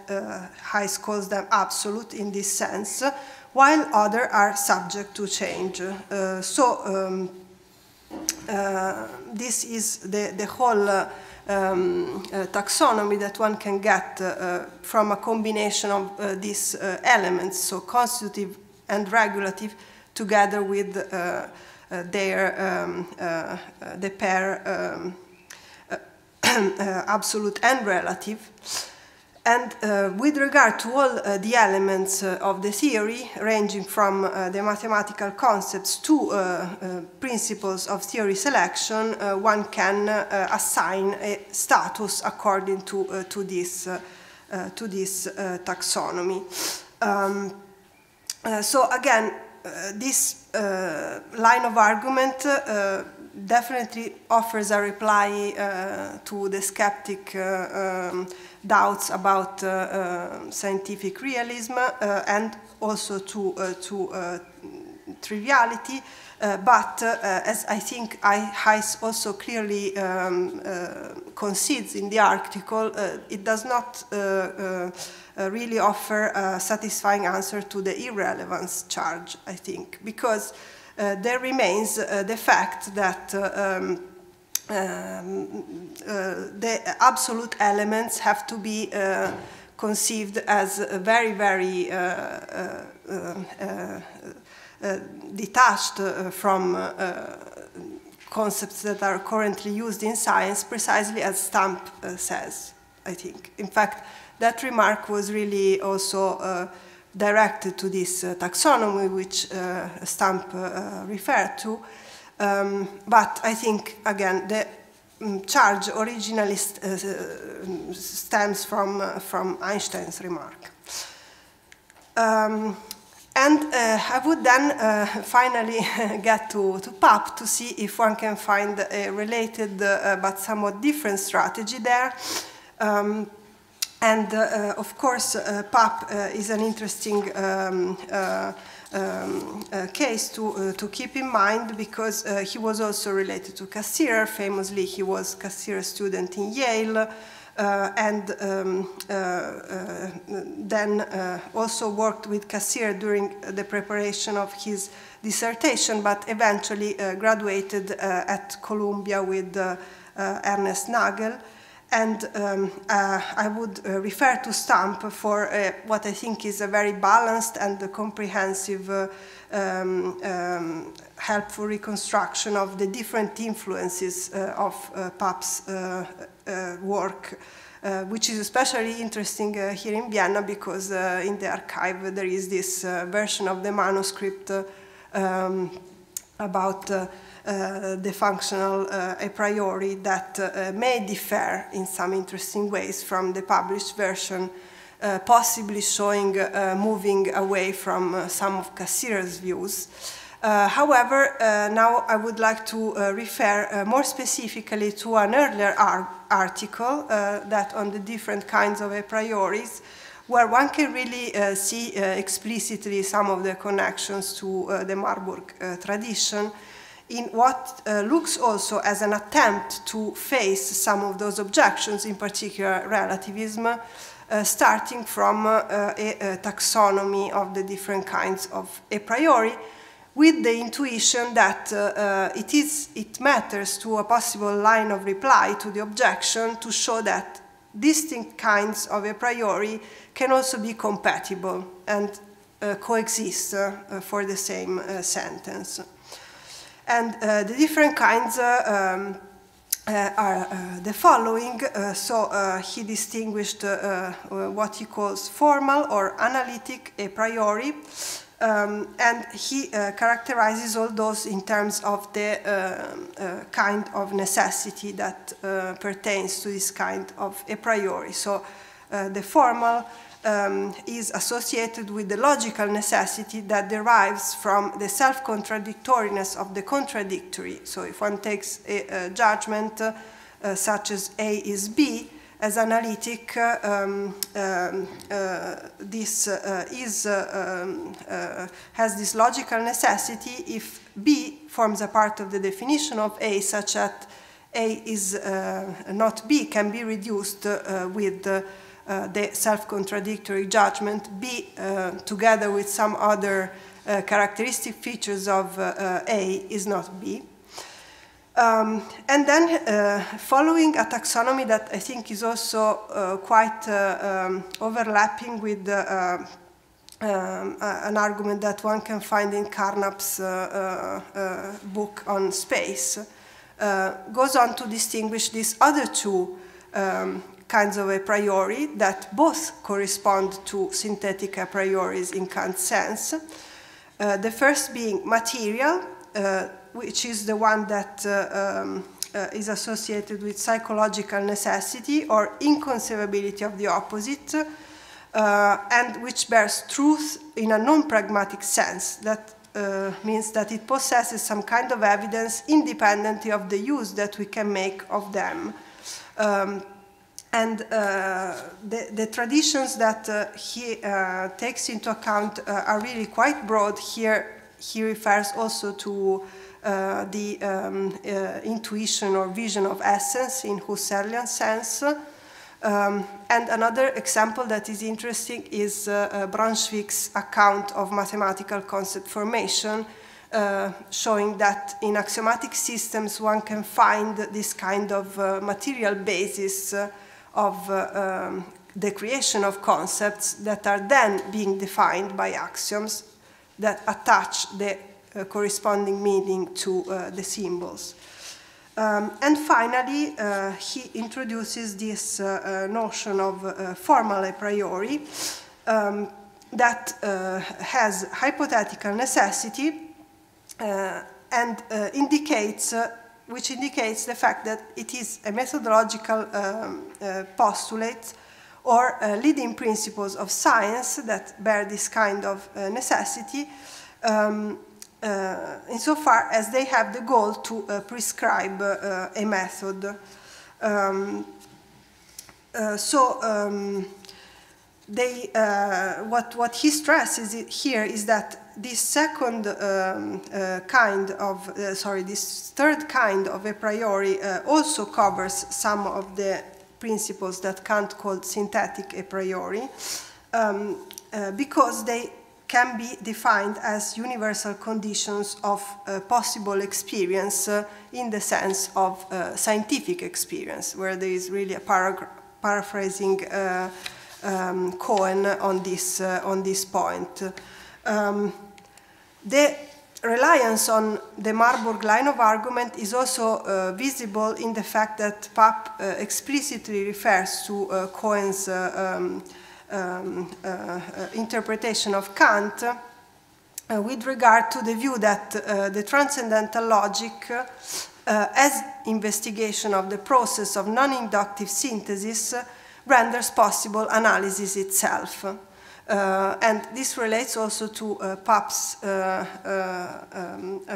Heiss calls them absolute in this sense, while others are subject to change. This is the whole taxonomy that one can get from a combination of these elements, so constitutive and regulative, together with the pair absolute and relative. And with regard to all the elements of the theory, ranging from the mathematical concepts to principles of theory selection, one can assign a status according to this taxonomy. So again, this line of argument definitely offers a reply to the skeptic doubts about scientific realism and also to triviality, but as I think Heiss also clearly concedes in the article, it does not really offer a satisfying answer to the irrelevance charge, I think, because there remains the fact that the absolute elements have to be conceived as very, very detached from concepts that are currently used in science, precisely as Stamp says, I think. In fact, that remark was really also directed to this taxonomy, which Stamp referred to. But I think, again, the charge originally stems from Einstein's remark. And I would then finally get to PAP to see if one can find a related but somewhat different strategy there. And of course, PAP is an interesting case to keep in mind, because he was also related to Cassirer. Famously, he was Cassirer's student in Yale, and then also worked with Cassirer during the preparation of his dissertation, but eventually graduated at Columbia with Ernest Nagel. And I would refer to Stamp for what I think is a very balanced and comprehensive, helpful reconstruction of the different influences of PAP's work, which is especially interesting here in Vienna, because in the archive there is this version of the manuscript about the functional a priori that may differ in some interesting ways from the published version, possibly showing moving away from some of Cassirer's views. However, now I would like to refer more specifically to an earlier article that on the different kinds of a prioris, where one can really see explicitly some of the connections to the Marburg tradition, in what looks also as an attempt to face some of those objections, in particular relativism, starting from a taxonomy of the different kinds of a priori, with the intuition that it matters to a possible line of reply to the objection to show that distinct kinds of a priori can also be compatible and coexist for the same sentence. And the different kinds are the following. He distinguished what he calls formal or analytic a priori, and he characterizes all those in terms of the kind of necessity that pertains to this kind of a priori. So the formal is associated with the logical necessity that derives from the self-contradictoriness of the contradictory. So if one takes a judgment such as A is B, as analytic, this has this logical necessity if B forms a part of the definition of A, such that A is not B, can be reduced with the self-contradictory judgment B together with some other characteristic features of A is not B. And then following a taxonomy that I think is also quite overlapping with an argument that one can find in Carnap's book on space, goes on to distinguish these other two kinds of a priori that both correspond to synthetic a prioris in Kant's sense. The first being material, which is the one that is associated with psychological necessity or inconceivability of the opposite, and which bears truth in a non-pragmatic sense. That means that it possesses some kind of evidence independently of the use that we can make of them. The traditions that he takes into account are really quite broad. Here he refers also to the intuition or vision of essence in Husserlian sense. And another example that is interesting is Braunschweig's account of mathematical concept formation, showing that in axiomatic systems one can find this kind of material basis of the creation of concepts that are then being defined by axioms that attach the corresponding meaning to the symbols. And finally, he introduces this notion of formal a priori that has hypothetical necessity and which indicates the fact that it is a methodological postulate or leading principles of science that bear this kind of necessity, insofar as they have the goal to prescribe a method. What he stresses here is that this second this third kind of a priori also covers some of the principles that Kant called synthetic a priori, because they can be defined as universal conditions of possible experience in the sense of scientific experience, where there is really a paraphrasing Cohen on this point. The reliance on the Marburg line of argument is also visible in the fact that Papp explicitly refers to Cohen's interpretation of Kant with regard to the view that the transcendental logic as investigation of the process of non-inductive synthesis renders possible analysis itself. And this relates also to Papp's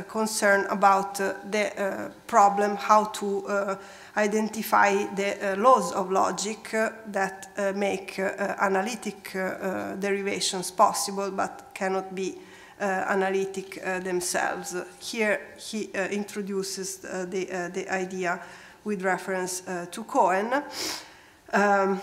concern about the problem how to identify the laws of logic that make analytic derivations possible but cannot be analytic themselves. Here he introduces the idea with reference to Cohen. To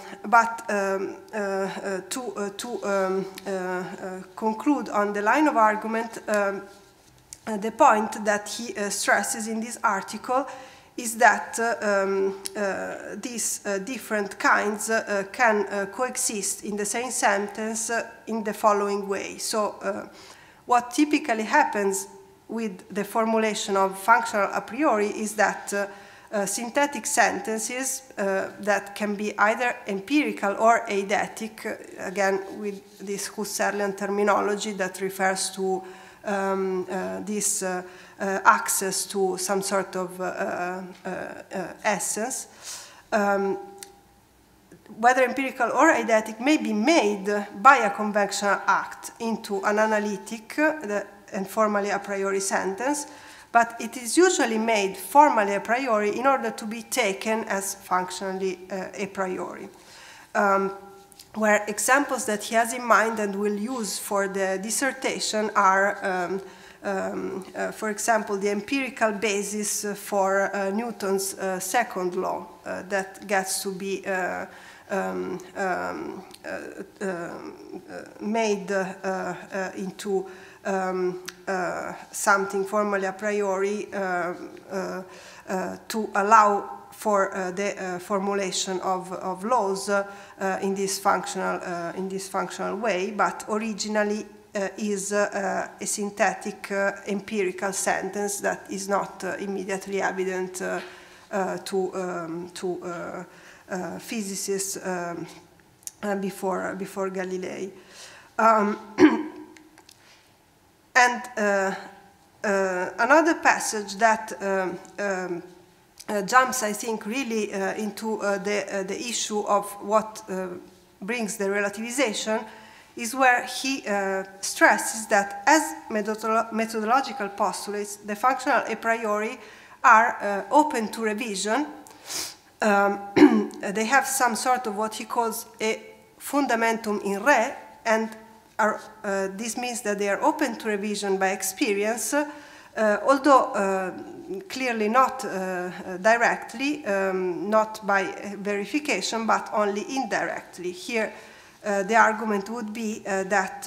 conclude on the line of argument, the point that he stresses in this article is that these different kinds can coexist in the same sentence in the following way. So what typically happens with the formulation of functional a priori is that synthetic sentences that can be either empirical or eidetic, again with this Husserlian terminology that refers to this access to some sort of essence, whether empirical or eidetic, may be made by a conventional act into an analytic and formally a priori sentence, but it is usually made formally a priori in order to be taken as functionally a priori. Where examples that he has in mind and will use for the dissertation are, for example, the empirical basis for Newton's second law that gets to be made into something formally a priori to allow for the formulation of laws in this functional way, but originally is a synthetic empirical sentence that is not immediately evident to physicists before Galilei. And another passage that jumps, I think, really into the issue of what brings the relativization is where he stresses that as methodological postulates, the functional a priori are open to revision. They have some sort of what he calls a fundamentum in re, and this means that they are open to revision by experience, although clearly not directly, not by verification, but only indirectly. Here, the argument would be that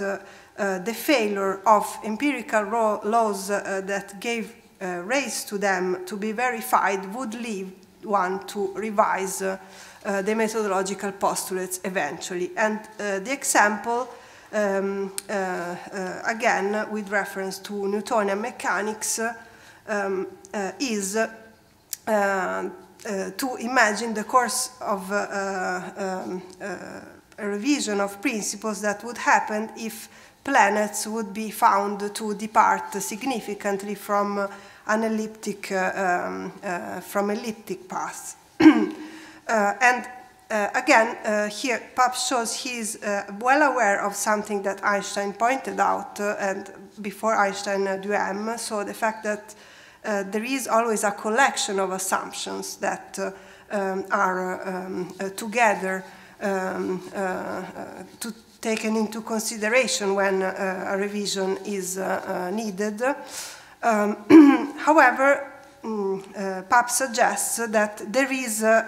the failure of empirical laws that gave rise to them to be verified would lead one to revise the methodological postulates eventually. And the example, again, with reference to Newtonian mechanics, is to imagine the course of a revision of principles that would happen if planets would be found to depart significantly from an elliptic paths. And again, here Pabst shows he is well aware of something that Einstein pointed out, and before Einstein, Duhem, so the fact that there is always a collection of assumptions that are together taken into consideration when a revision is needed. However, Pabst suggests that there is a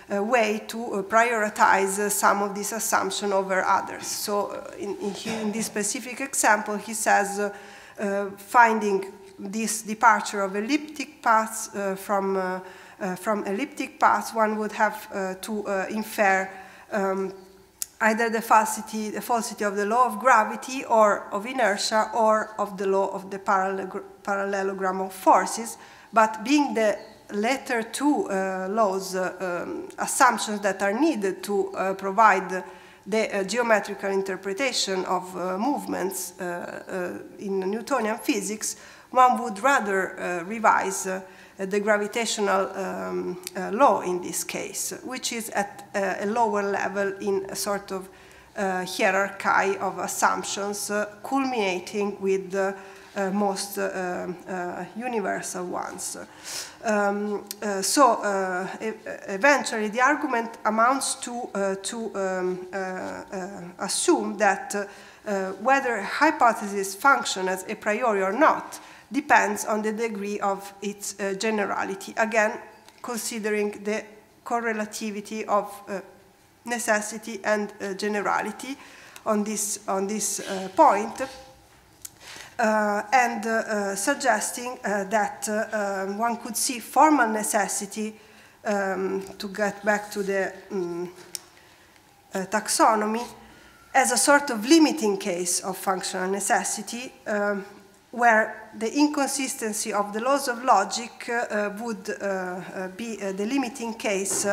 way to prioritize some of these assumptions over others. So in this specific example, he says finding this departure of elliptic paths from elliptic paths, one would have to infer either the falsity of the law of gravity or of inertia or of the law of the parallelogram of forces, but being the latter two laws assumptions that are needed to provide the geometrical interpretation of movements in Newtonian physics, one would rather revise the gravitational law in this case, which is at a lower level in a sort of hierarchy of assumptions, culminating with the most universal ones. Eventually, the argument amounts to assume that whether a hypothesis functions as a priori or not depends on the degree of its generality, again, considering the correlativity of necessity and generality on this point, and suggesting that one could see formal necessity, to get back to the taxonomy, as a sort of limiting case of functional necessity, where the inconsistency of the laws of logic would be the limiting case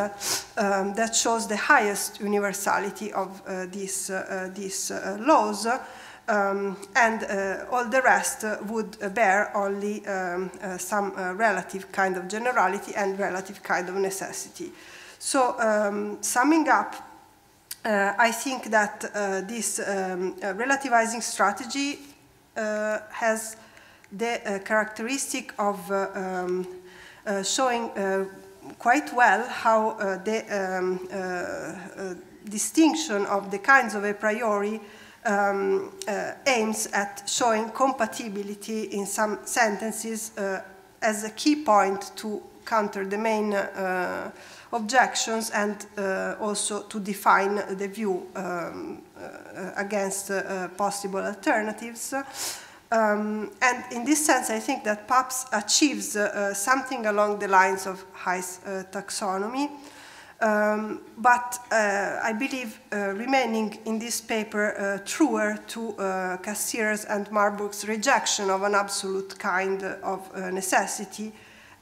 that shows the highest universality of these laws, and all the rest would bear only some relative kind of generality and relative kind of necessity. So, summing up, I think that this relativizing strategy has the characteristic of showing quite well how the distinction of the kinds of a priori aims at showing compatibility in some sentences as a key point to counter the main objections, and also to define the view against possible alternatives. And in this sense, I think that Pabst achieves something along the lines of Hayes' taxonomy, but I believe remaining in this paper truer to Cassirer's and Marburg's rejection of an absolute kind of necessity,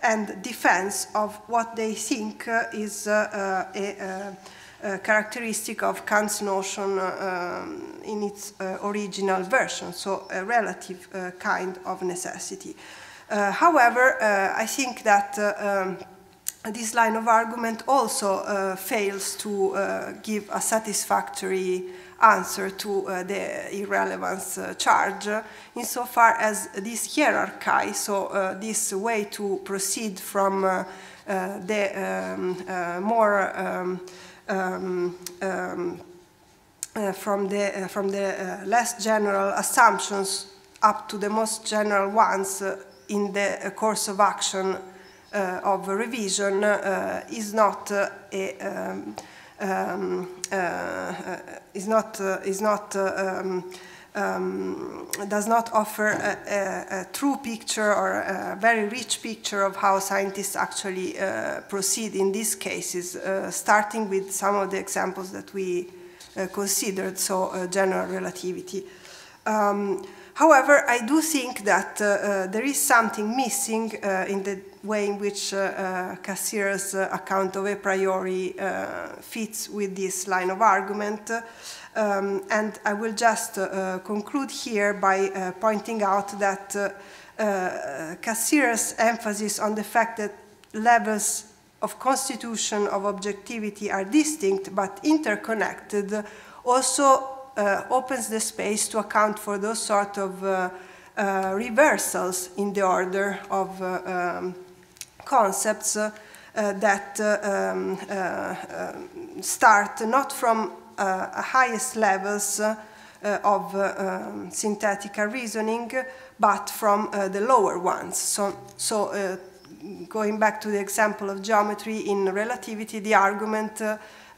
and defense of what they think is a characteristic of Kant's notion in its original version, so a relative kind of necessity. However, I think that this line of argument also fails to give a satisfactory answer to the irrelevance charge, insofar as this hierarchy, so this way to proceed from the more from the less general assumptions up to the most general ones in the course of action of revision is not does not offer a true picture or a very rich picture of how scientists actually proceed in these cases, starting with some of the examples that we considered, so general relativity. However, I do think that there is something missing in the way in which Cassirer's account of a priori fits with this line of argument. And I will just conclude here by pointing out that Cassirer's emphasis on the fact that levels of constitution of objectivity are distinct but interconnected also opens the space to account for those sort of reversals in the order of concepts that start not from highest levels of synthetic reasoning, but from the lower ones. So going back to the example of geometry, in relativity, the argument,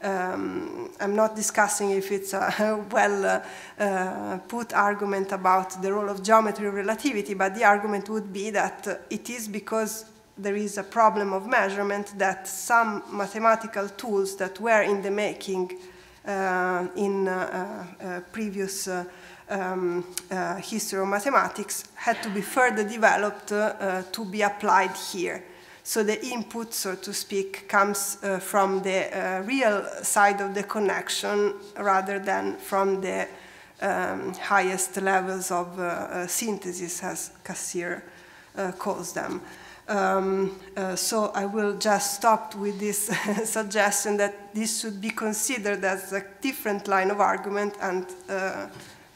I'm not discussing if it's a well-put argument about the role of geometry in relativity, but the argument would be that it is because there is a problem of measurement that some mathematical tools that were in the making in previous history of mathematics had to be further developed to be applied here. So the input, so to speak, comes from the real side of the connection rather than from the highest levels of synthesis, as Cassirer calls them. So I will just stop with this suggestion that this should be considered as a different line of argument, and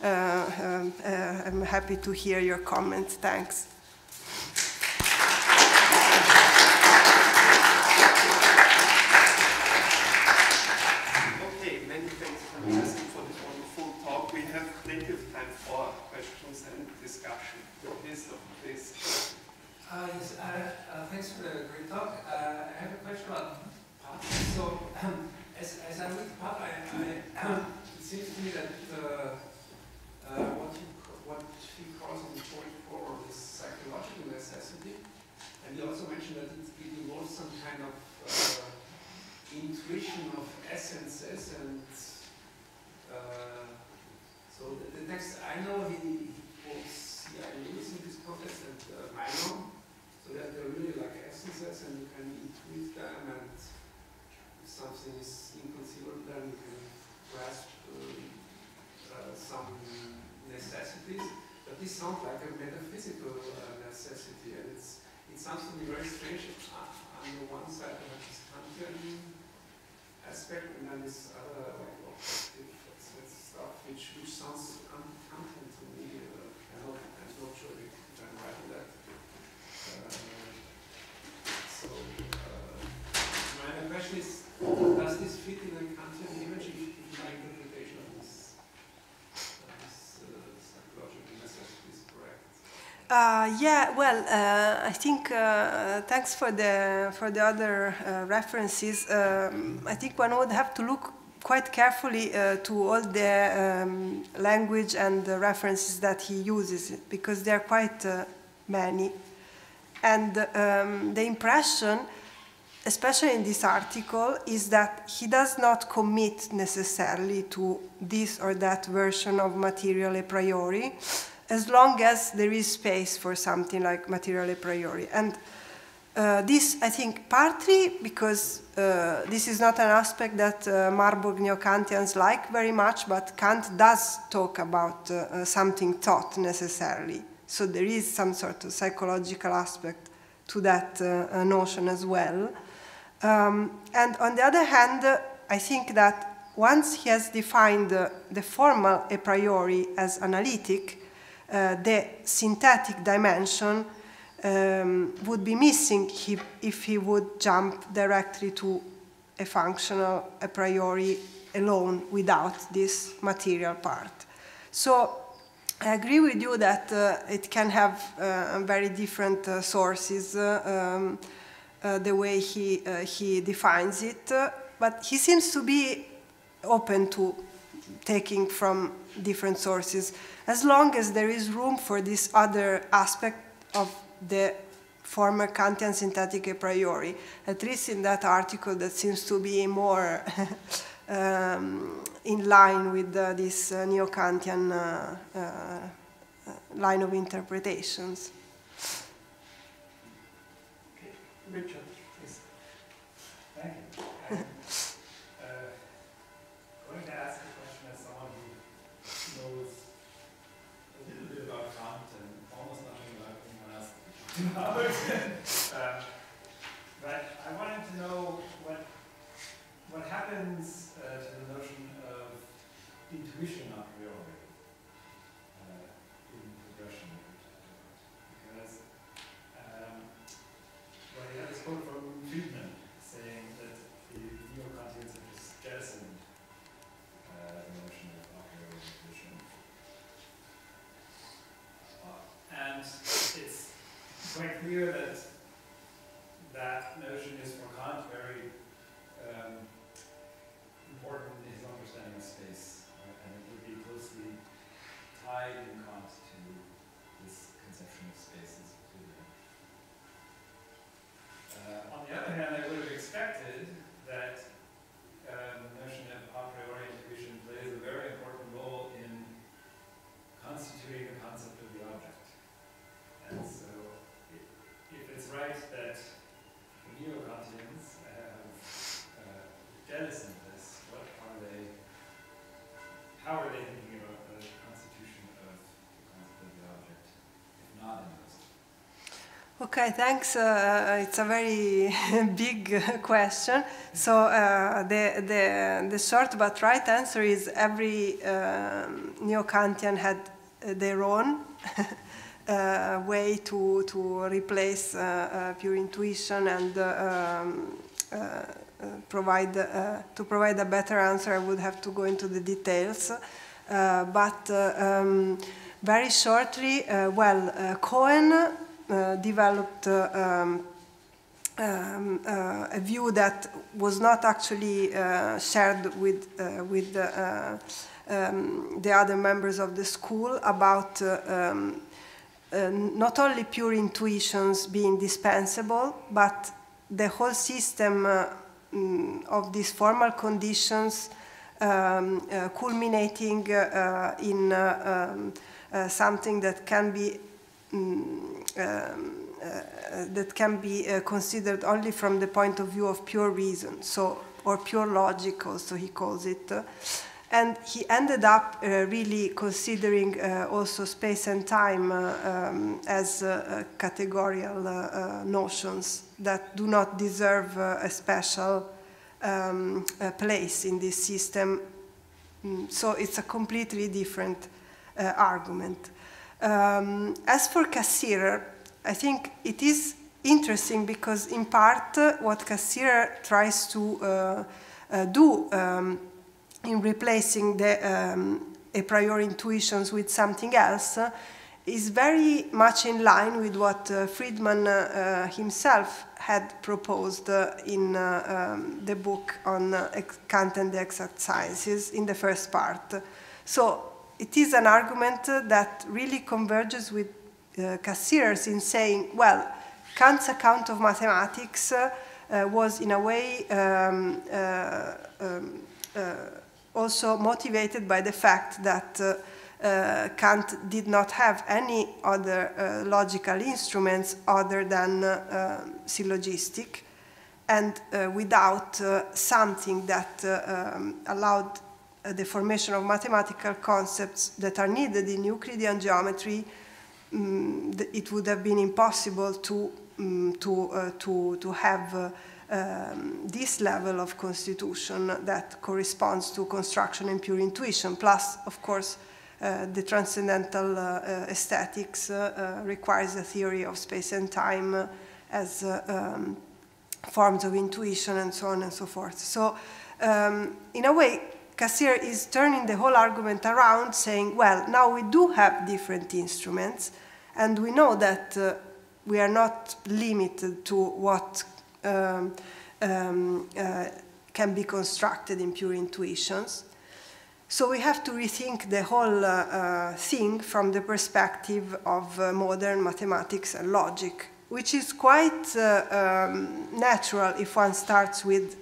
I'm happy to hear your comments. Thanks. Okay, many thanks Francesca for this wonderful talk. We have plenty of time for questions and discussion. Please. Yes, thanks for the great talk. I have a question about part. So, as I read the part, it seems to me that what he calls in point 4 is psychological necessity, and he also mentioned that it involves some kind of intuition of essences, and so the text I know he quotes Lewis in this context and Meinong. So that they're really like essences, and you can intuit them, and if something is inconceivable, then you can grasp some necessities. But this sounds like a metaphysical necessity, and it sounds to me very strange. On the one side, you have this Kantian aspect, and then this other like objective stuff, which sounds un-Kantian to me. I'm not sure if I'm right in that. My question is, does this fit in a Kantian image if my interpretation of this psychological necessity is correct? Yeah, well, I think thanks for the other references. I think one would have to look quite carefully to all the language and the references that he uses, because there are quite many. And the impression, especially in this article, is that he does not commit necessarily to this or that version of material a priori, as long as there is space for something like material a priori. And This, I think, partly because this is not an aspect that Marburg neo-Kantians like very much, but Kant does talk about something thought necessarily. So there is some sort of psychological aspect to that notion as well. And on the other hand, I think that once he has defined the formal a priori as analytic, the synthetic dimension would be missing if he would jump directly to a functional a priori alone without this material part. So I agree with you that it can have very different sources, the way he defines it, but he seems to be open to taking from different sources, as long as there is room for this other aspect of the former Kantian synthetic a priori, at least in that article that seems to be more in line with this neo-Kantian line of interpretations. Okay. Richard, please. Thank you. I'm going to ask a question as someone who knows a little bit about Kant and almost nothing about anyone else. But I wanted to know what happens to the notion of intuition a priori in progression. Because well, you have this quote from Friedman saying that the neo-Kantians have just jettisoned the notion of a priori intuition. And it's quite clear that that notion is for Kant very important in his understanding of space, right? And it would be closely tied in Kant to this conception of space as Euclidean. On the other hand, I would have expected that the notion of a priori intuition plays a very important role in constituting the concept of the object. And so, if it's right that the neo-Kantians have jettisoned this, how are they thinking about the constitution of the concept of the object, if not in those? Okay, thanks. It's a very big question. So the short but right answer is every neo-Kantian had their own way to replace pure intuition and provide a better answer. I would have to go into the details, but very shortly, Cohen developed a view that was not actually shared with the other members of the school about not only pure intuitions being dispensable, but the whole system of these formal conditions culminating in something that can be considered only from the point of view of pure reason, or pure logic, also he calls it. And he ended up really considering also space and time as categorical notions that do not deserve a special place in this system. So it's a completely different argument. As for Cassirer, I think it is interesting because in part what Cassirer tries to do in replacing the a priori intuitions with something else is very much in line with what Friedman himself had proposed in the book on Kant and the exact sciences in the first part. So it is an argument that really converges with Cassirer's in saying, well, Kant's account of mathematics was in a way also motivated by the fact that Kant did not have any other logical instruments other than syllogistic, and without something that allowed the formation of mathematical concepts that are needed in Euclidean geometry, it would have been impossible to have this level of constitution that corresponds to construction and pure intuition. Plus, of course, the transcendental aesthetics requires a theory of space and time as forms of intuition, and so on and so forth. So, in a way, Cassirer is turning the whole argument around, saying, well, now we do have different instruments, and we know that we are not limited to what can be constructed in pure intuitions. So we have to rethink the whole thing from the perspective of modern mathematics and logic, which is quite natural if one starts with,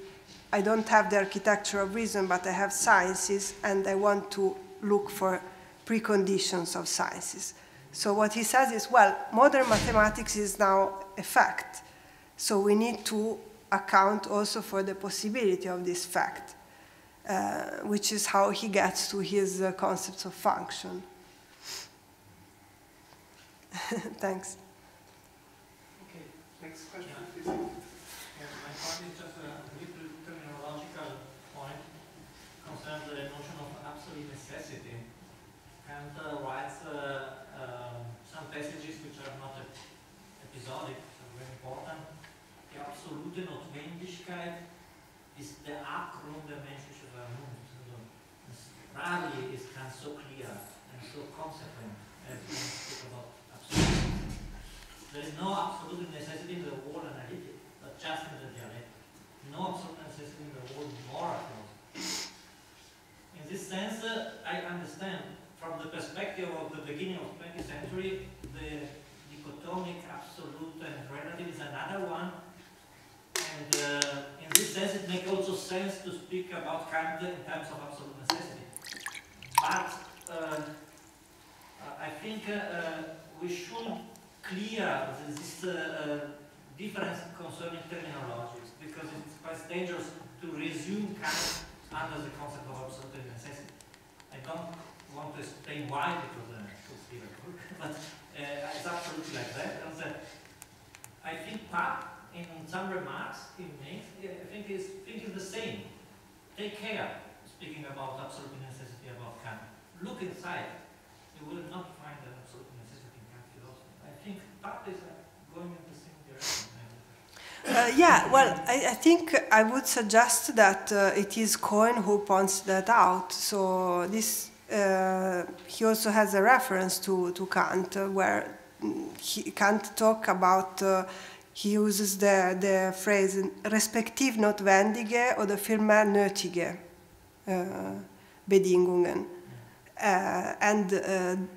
I don't have the architecture of reason, but I have sciences, and I want to look for preconditions of sciences. So what he says is, well, modern mathematics is now a fact, so we need to account also for the possibility of this fact, which is how he gets to his concepts of function. Thanks. Okay, next question, please. Yeah, my point is just a little terminological point concerning the notion of absolute necessity. Kant writes some passages which are not episodic, are very important. Die absolute Notwendigkeit ist der Abgrund der menschlichen Vernunft. Rarely is Kant so clear and so consequent as we speak about absolute. There is no absolute necessity in the whole analytic, but just in the dialectic. No absolute necessity in the whole moral philosophy. In this sense, I understand from the perspective of the beginning of the 20th century, the dichotomic absolute and relative is another one. And in this sense, it makes also sense to speak about Kant in terms of absolute necessity. But I think we should clear this difference concerning terminologies, because it's quite dangerous to resume Kant under the concept of absolute necessity. I don't want to explain why, because I could see the book, but it's absolutely like that. And I think Papp, in some remarks he makes, I think is the same. Take care, speaking about absolute necessity about Kant. Look inside, you will not find an absolute necessity in Kant philosophy. I think Papp is going in the same direction. Yeah, well, I think I would suggest that it is Cohen who points that out. So this he also has a reference to Kant, where Kant talk about. He uses the phrase respektiv notwendige oder vielmehr nötige Bedingungen. And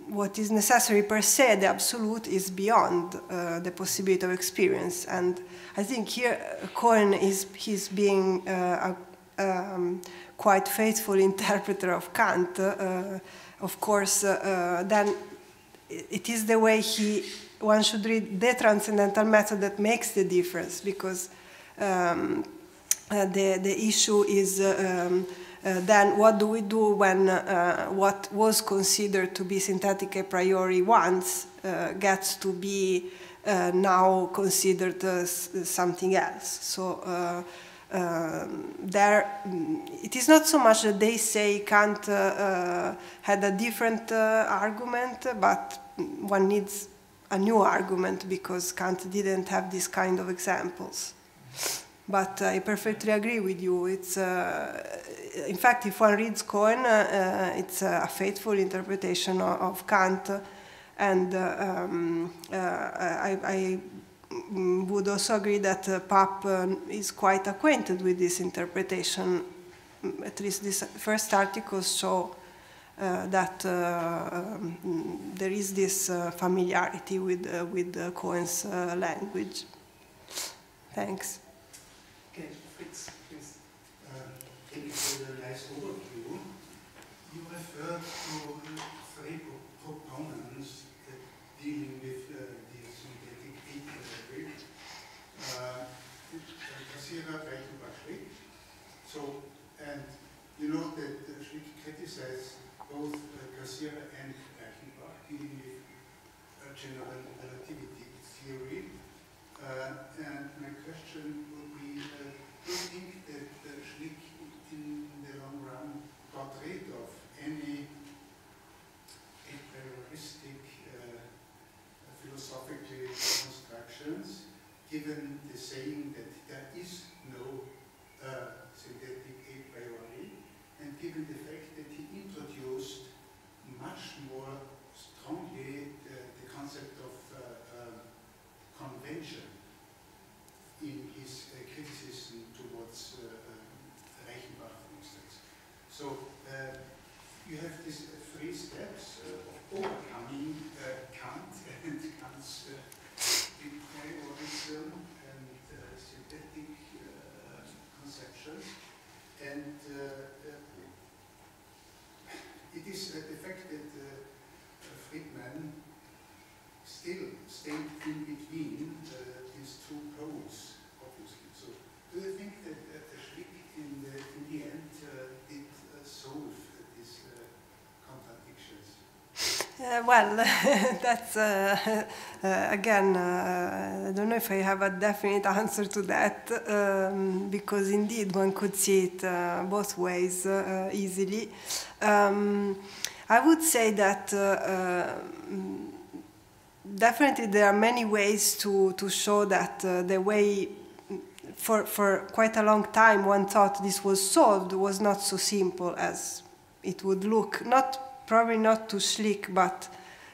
what is necessary per se, the absolute, is beyond the possibility of experience. And I think here Cohen he's being a quite faithful interpreter of Kant. Of course, then it is the way one should read the transcendental method that makes the difference, because the issue is then what do we do when what was considered to be synthetic a priori once gets to be now considered something else. So it is not so much that they say Kant had a different argument, but one needs a new argument because Kant didn't have this kind of examples. But I perfectly agree with you. It's, in fact, if one reads Cohen, it's a faithful interpretation of Kant, and I would also agree that Papp is quite acquainted with this interpretation. At least these first articles show that there is this familiarity with Cohen's language. Thanks. Okay, Fritz, please. Thank you for the nice overview. you referred to three proponents dealing with the synthetic ape Cassirer, Reichenbach, Schlick. So, and you know that Schlick criticized both Cassirer and Reichenbach dealing with general relativity theory. And my question would be, do you think that Schlick in the long run got rid of any a prioristic philosophical constructions, given the saying that there is no synthetic a priori, and given the fact that he introduced much more strongly the concept of convention in his criticism towards Reichenbach, for instance. So you have these three steps of overcoming Kant and Kant's priorism and synthetic conceptions, and it is the fact that Friedman still stayed in between these two poles, obviously. So, do you think that Schlick in the end did solve these contradictions? Well, that's again, I don't know if I have a definite answer to that, because indeed one could see it both ways easily. I would say that definitely there are many ways to show that the way for quite a long time one thought this was solved was not so simple as it would look. Probably not to Schlick, but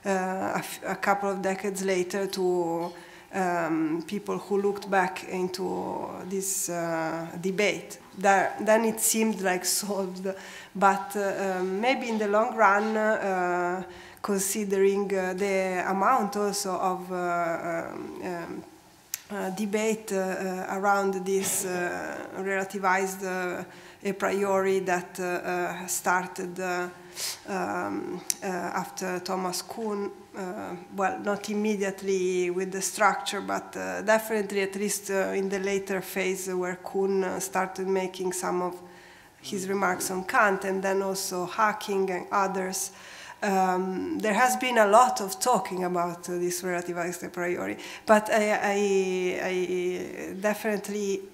a couple of decades later to people who looked back into this debate. Then it seemed like solved, but maybe in the long run, considering the amount also of debate around this relativized a priori that started after Thomas Kuhn, well, not immediately with the structure, but definitely at least in the later phase where Kuhn started making some of his remarks on Kant, and then also Hacking and others. There has been a lot of talking about this relativized a priori, but I definitely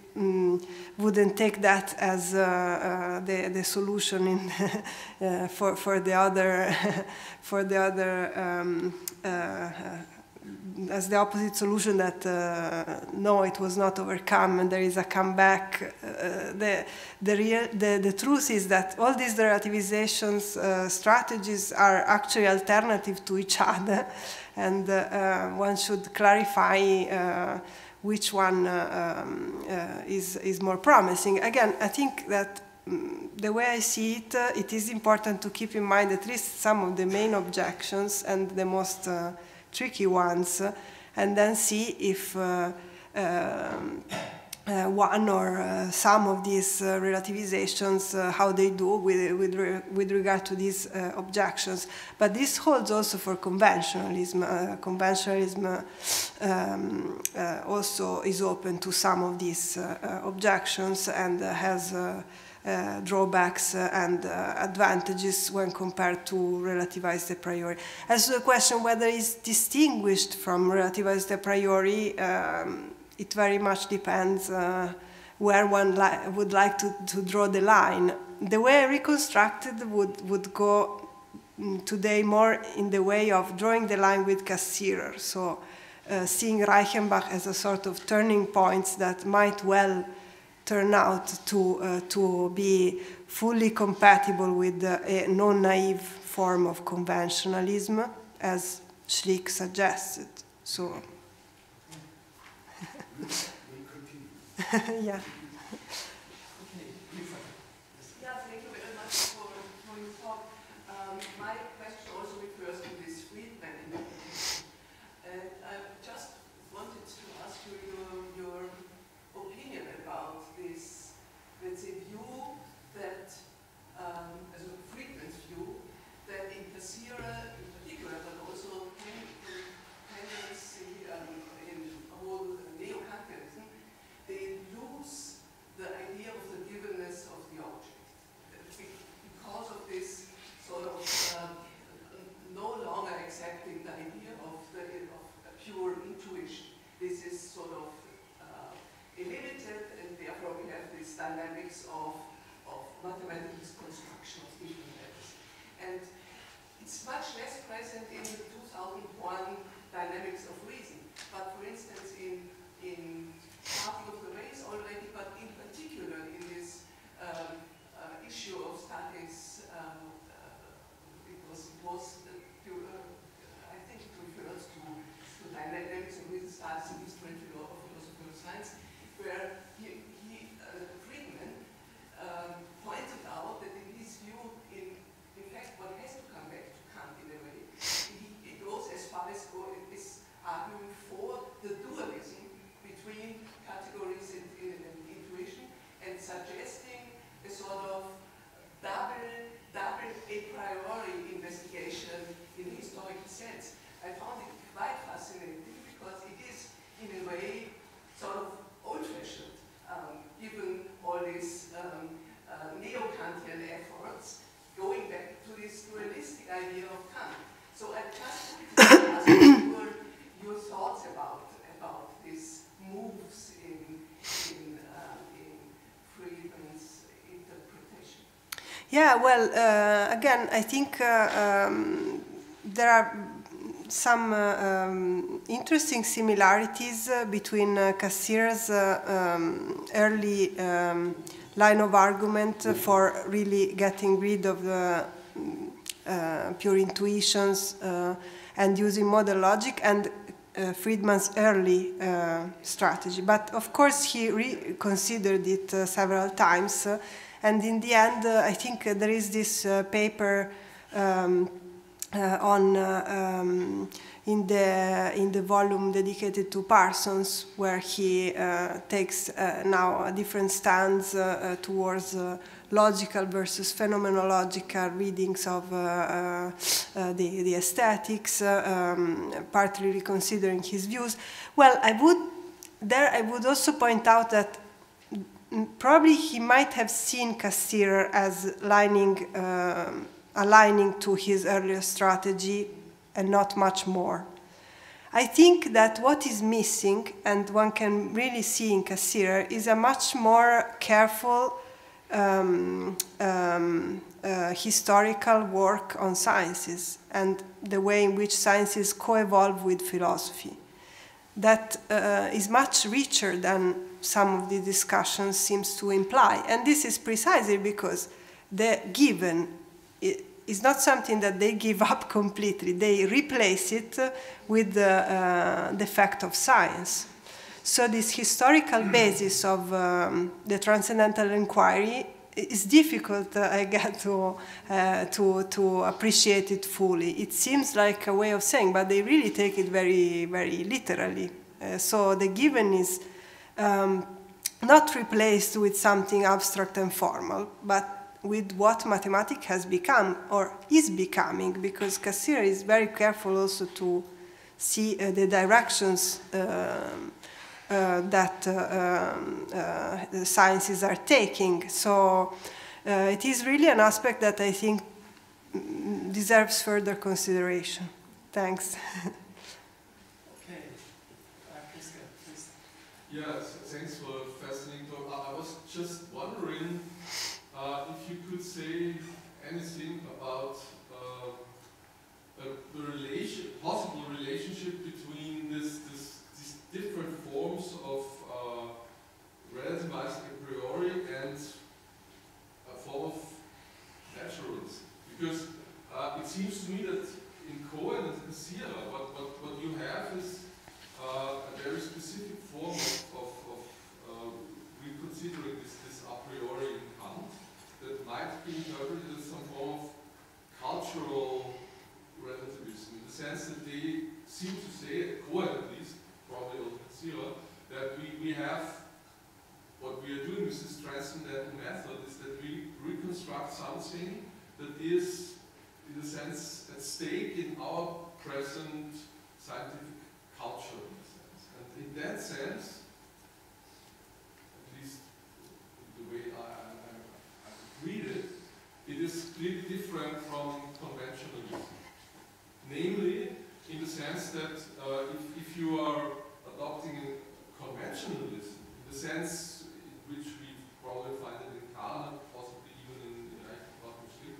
wouldn't take that as the solution in for the other as the opposite solution that no, it was not overcome and there is a comeback. The truth is that all these relativizations strategies are actually alternative to each other, and one should clarify which one is more promising. Again, I think that the way I see it, it is important to keep in mind at least some of the main objections and the most tricky ones, and then see if one or some of these relativizations, how they do with regard to these objections. But this holds also for conventionalism. Conventionalism also is open to some of these objections and has drawbacks and advantages when compared to relativized a priori. As to the question whether it's distinguished from relativized a priori, it very much depends where one would like to draw the line. The way I reconstructed would go today more in the way of drawing the line with Cassirer, so seeing Reichenbach as a sort of turning points that might well turn out to be fully compatible with a non-naive form of conventionalism, as Schlick suggested. So, yeah. Yeah, thank you very much for your talk. My question also refers to this Friedman interpretation. And I just wanted to ask you your opinion about this, let's say, view that, as a Friedman's view, sort of illimited, and therefore we have this dynamics of mathematical construction of different letters. And it's much less present in the 2001 dynamics of reason, but for instance in Marburg of the race already, but in particular in this issue of studies, I think it refers to dynamics of reason studies in history and philosophy of science, where Friedman pointed out that in his view, in fact, one has to come back to Kant in a way. He goes as far as arguing for the dualism between categories and intuition, and suggesting a sort of double a priori investigation in the historical sense. I found it quite fascinating because it is, in a way, sort of old-fashioned, given all these neo-Kantian efforts, going back to this dualistic idea of Kant. So I just wanted to ask your thoughts about these moves in Friedman's interpretation. Yeah, well, again, I think there are some interesting similarities between Cassirer's early line of argument for really getting rid of the pure intuitions and using model logic, and Friedman's early strategy. But of course he reconsidered it several times, and in the end I think there is this paper in the volume dedicated to Parsons, where he takes now a different stance towards logical versus phenomenological readings of the aesthetics, partly reconsidering his views. Well, I would also point out that probably he might have seen Cassirer as aligning to his earlier strategy and not much more. I think that what is missing, and one can really see in Cassirer, is a much more careful historical work on sciences and the way in which sciences co-evolve with philosophy. That is much richer than some of the discussions seems to imply. And this is precisely because the given is not something that they give up completely. They replace it with the fact of science. So this historical basis of the transcendental inquiry is difficult, I get to appreciate it fully. It seems like a way of saying, but they really take it very, very literally. So the given is not replaced with something abstract and formal, but with what mathematics has become or is becoming, because Cassirer is very careful also to see the directions that the sciences are taking. So it is really an aspect that I think deserves further consideration. Thanks. Okay. Francesca, please. Yes, thanks for a fascinating talk. I was just wondering if you could say anything about the possible relationship between these different forms of relativizing a priori and a form of naturalism. Because it seems to me that in Cohen and Cassirer, what you have is a very specific form of reconsidering this a priori in Kant that might be interpreted as some form of cultural relativism, in the sense that they seem to say, Cohen at least, probably also Cassirer, that we have, what we are doing with this transcendental method is that we reconstruct something that is, in a sense, at stake in our present scientific culture, in a sense. And in that sense, at least the way I read it, it is clearly different from conventionalism. Namely, in the sense that if you are adopting a sense in which we probably find it in Kant, possibly even in Reichenbach and Schlick,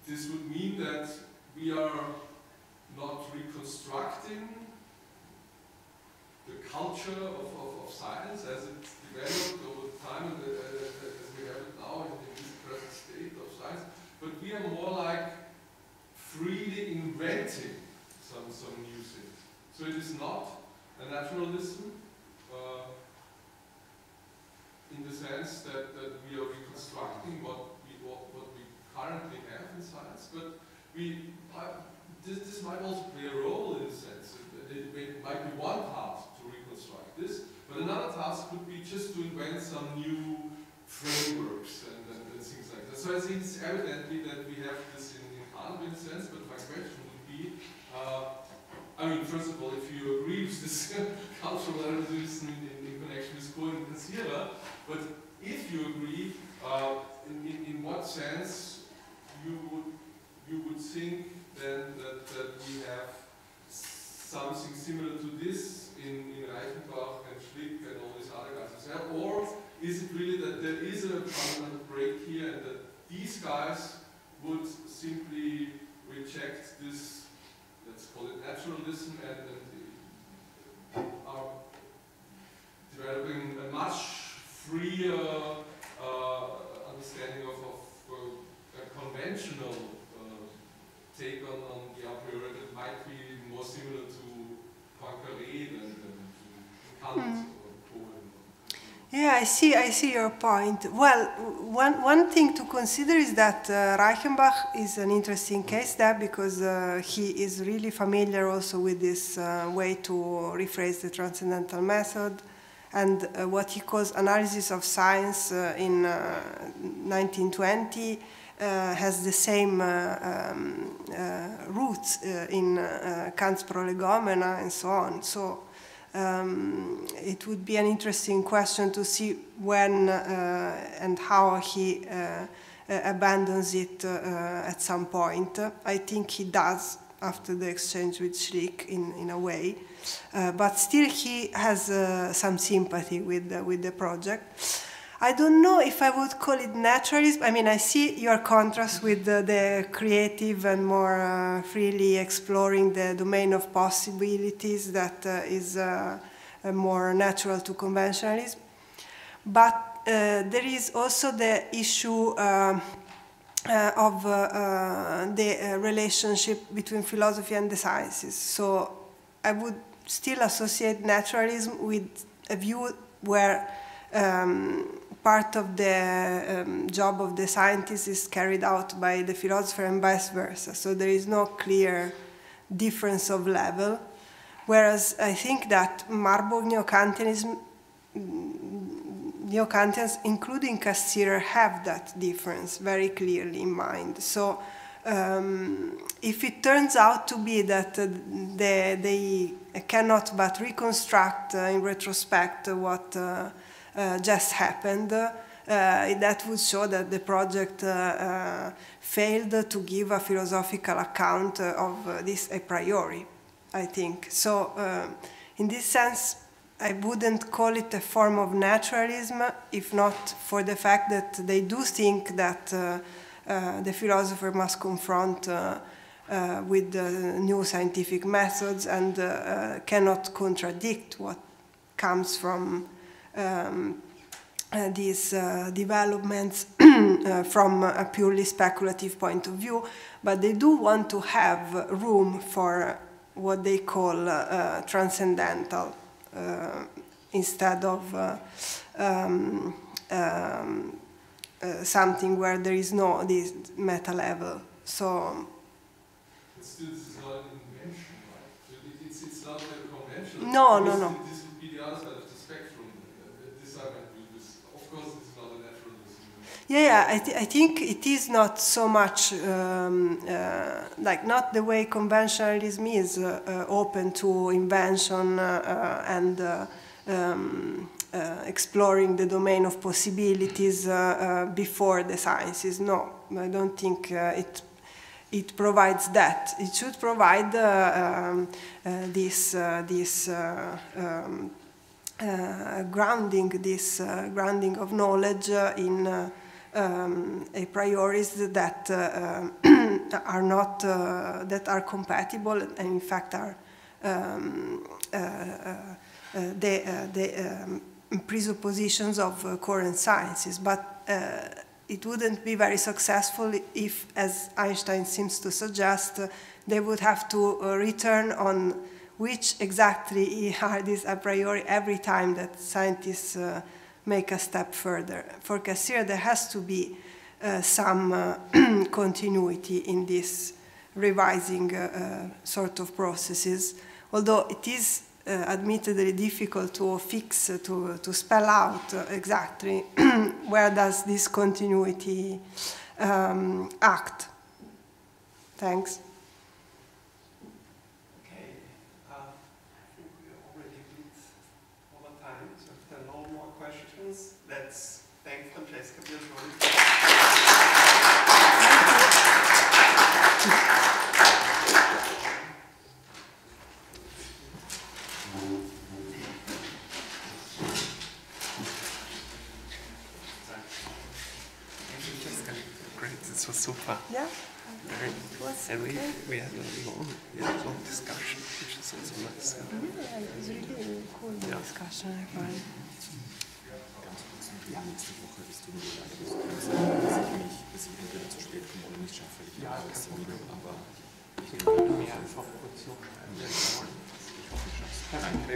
this would mean that we are not reconstructing the culture of science as it developed over time and as we have it now in this present state of science, but we are more like freely inventing some new things. So it is not a naturalism in the sense that we are reconstructing what we currently have in science, but this might also play a role in a sense. It might be one task to reconstruct this, but another task would be just to invent some new frameworks and things like that. So I think it's evidently that we have this in Kant in a sense, but my question would be, I mean, first of all, if you agree with this cultural relativism in connection with Cohen and Cassirer, but if you agree, in what sense you would think then that we have something similar to this in Reichenbach and Schlick and all these other guys, or is it really that there is a fundamental break here and that these guys would simply reject this, let's call it naturalism, and are developing a much freer understanding of a conventional take on the a priori that might be more similar to Poincaré than to Kant or Cohen. Yeah, I see your point. Well, one thing to consider is that Reichenbach is an interesting case there because he is really familiar also with this way to rephrase the transcendental method and what he calls analysis of science in 1920 has the same roots in Kant's Prolegomena and so on. So it would be an interesting question to see when and how he abandons it at some point. I think he does after the exchange with Schlick in a way, but still he has some sympathy with the project. I don't know if I would call it naturalism. I mean, I see your contrast with the creative and more freely exploring the domain of possibilities that is more natural to conventionalism. But there is also the issue of the relationship between philosophy and the sciences. So I would still associate naturalism with a view where part of the job of the scientist is carried out by the philosopher and vice versa. So there is no clear difference of level. Whereas I think that Marburg neo-Kantianism, neo-Kantians, including Cassirer, have that difference very clearly in mind. So if it turns out to be that they cannot but reconstruct in retrospect what just happened, that would show that the project failed to give a philosophical account of this a priori, I think. So in this sense, I wouldn't call it a form of naturalism, if not for the fact that they do think that the philosopher must confront with new scientific methods and cannot contradict what comes from these developments from a purely speculative point of view, but they do want to have room for what they call transcendental instead of something where there is no this meta level. So still, this is not an invention, right? So it's not a convention. No. This would be the other side of the spectrum. This I might do this. Of course, it's not a naturalism. Yeah, I think it is not so much like not the way conventionalism is open to invention and exploring the domain of possibilities before the sciences. No, I don't think it provides that. It should provide this grounding this grounding of knowledge in a prioris that are not that are compatible and in fact are the presuppositions of current sciences, but it wouldn't be very successful if, as Einstein seems to suggest, they would have to return on which exactly are these a priori every time that scientists make a step further. For Cassirer, there has to be some continuity in this revising sort of processes, although it is admittedly difficult to fix, to spell out exactly where does this continuity act. Thanks. Okay, I think we are already a bit over time, so if there are no more questions, let's thank Francesca Biagioli. Great, this was super. Yeah. Very, and we had a long discussion, which is also nice. Yeah, it was really cool discussion, I find. Nächste Woche ist du dass ich entweder zu spät komme oder nicht schaffe, weil ich habe das Termin, aber ich denke, mehr einfach kurz noch schreiben. Ich hoffe, ich schaffe es. Danke.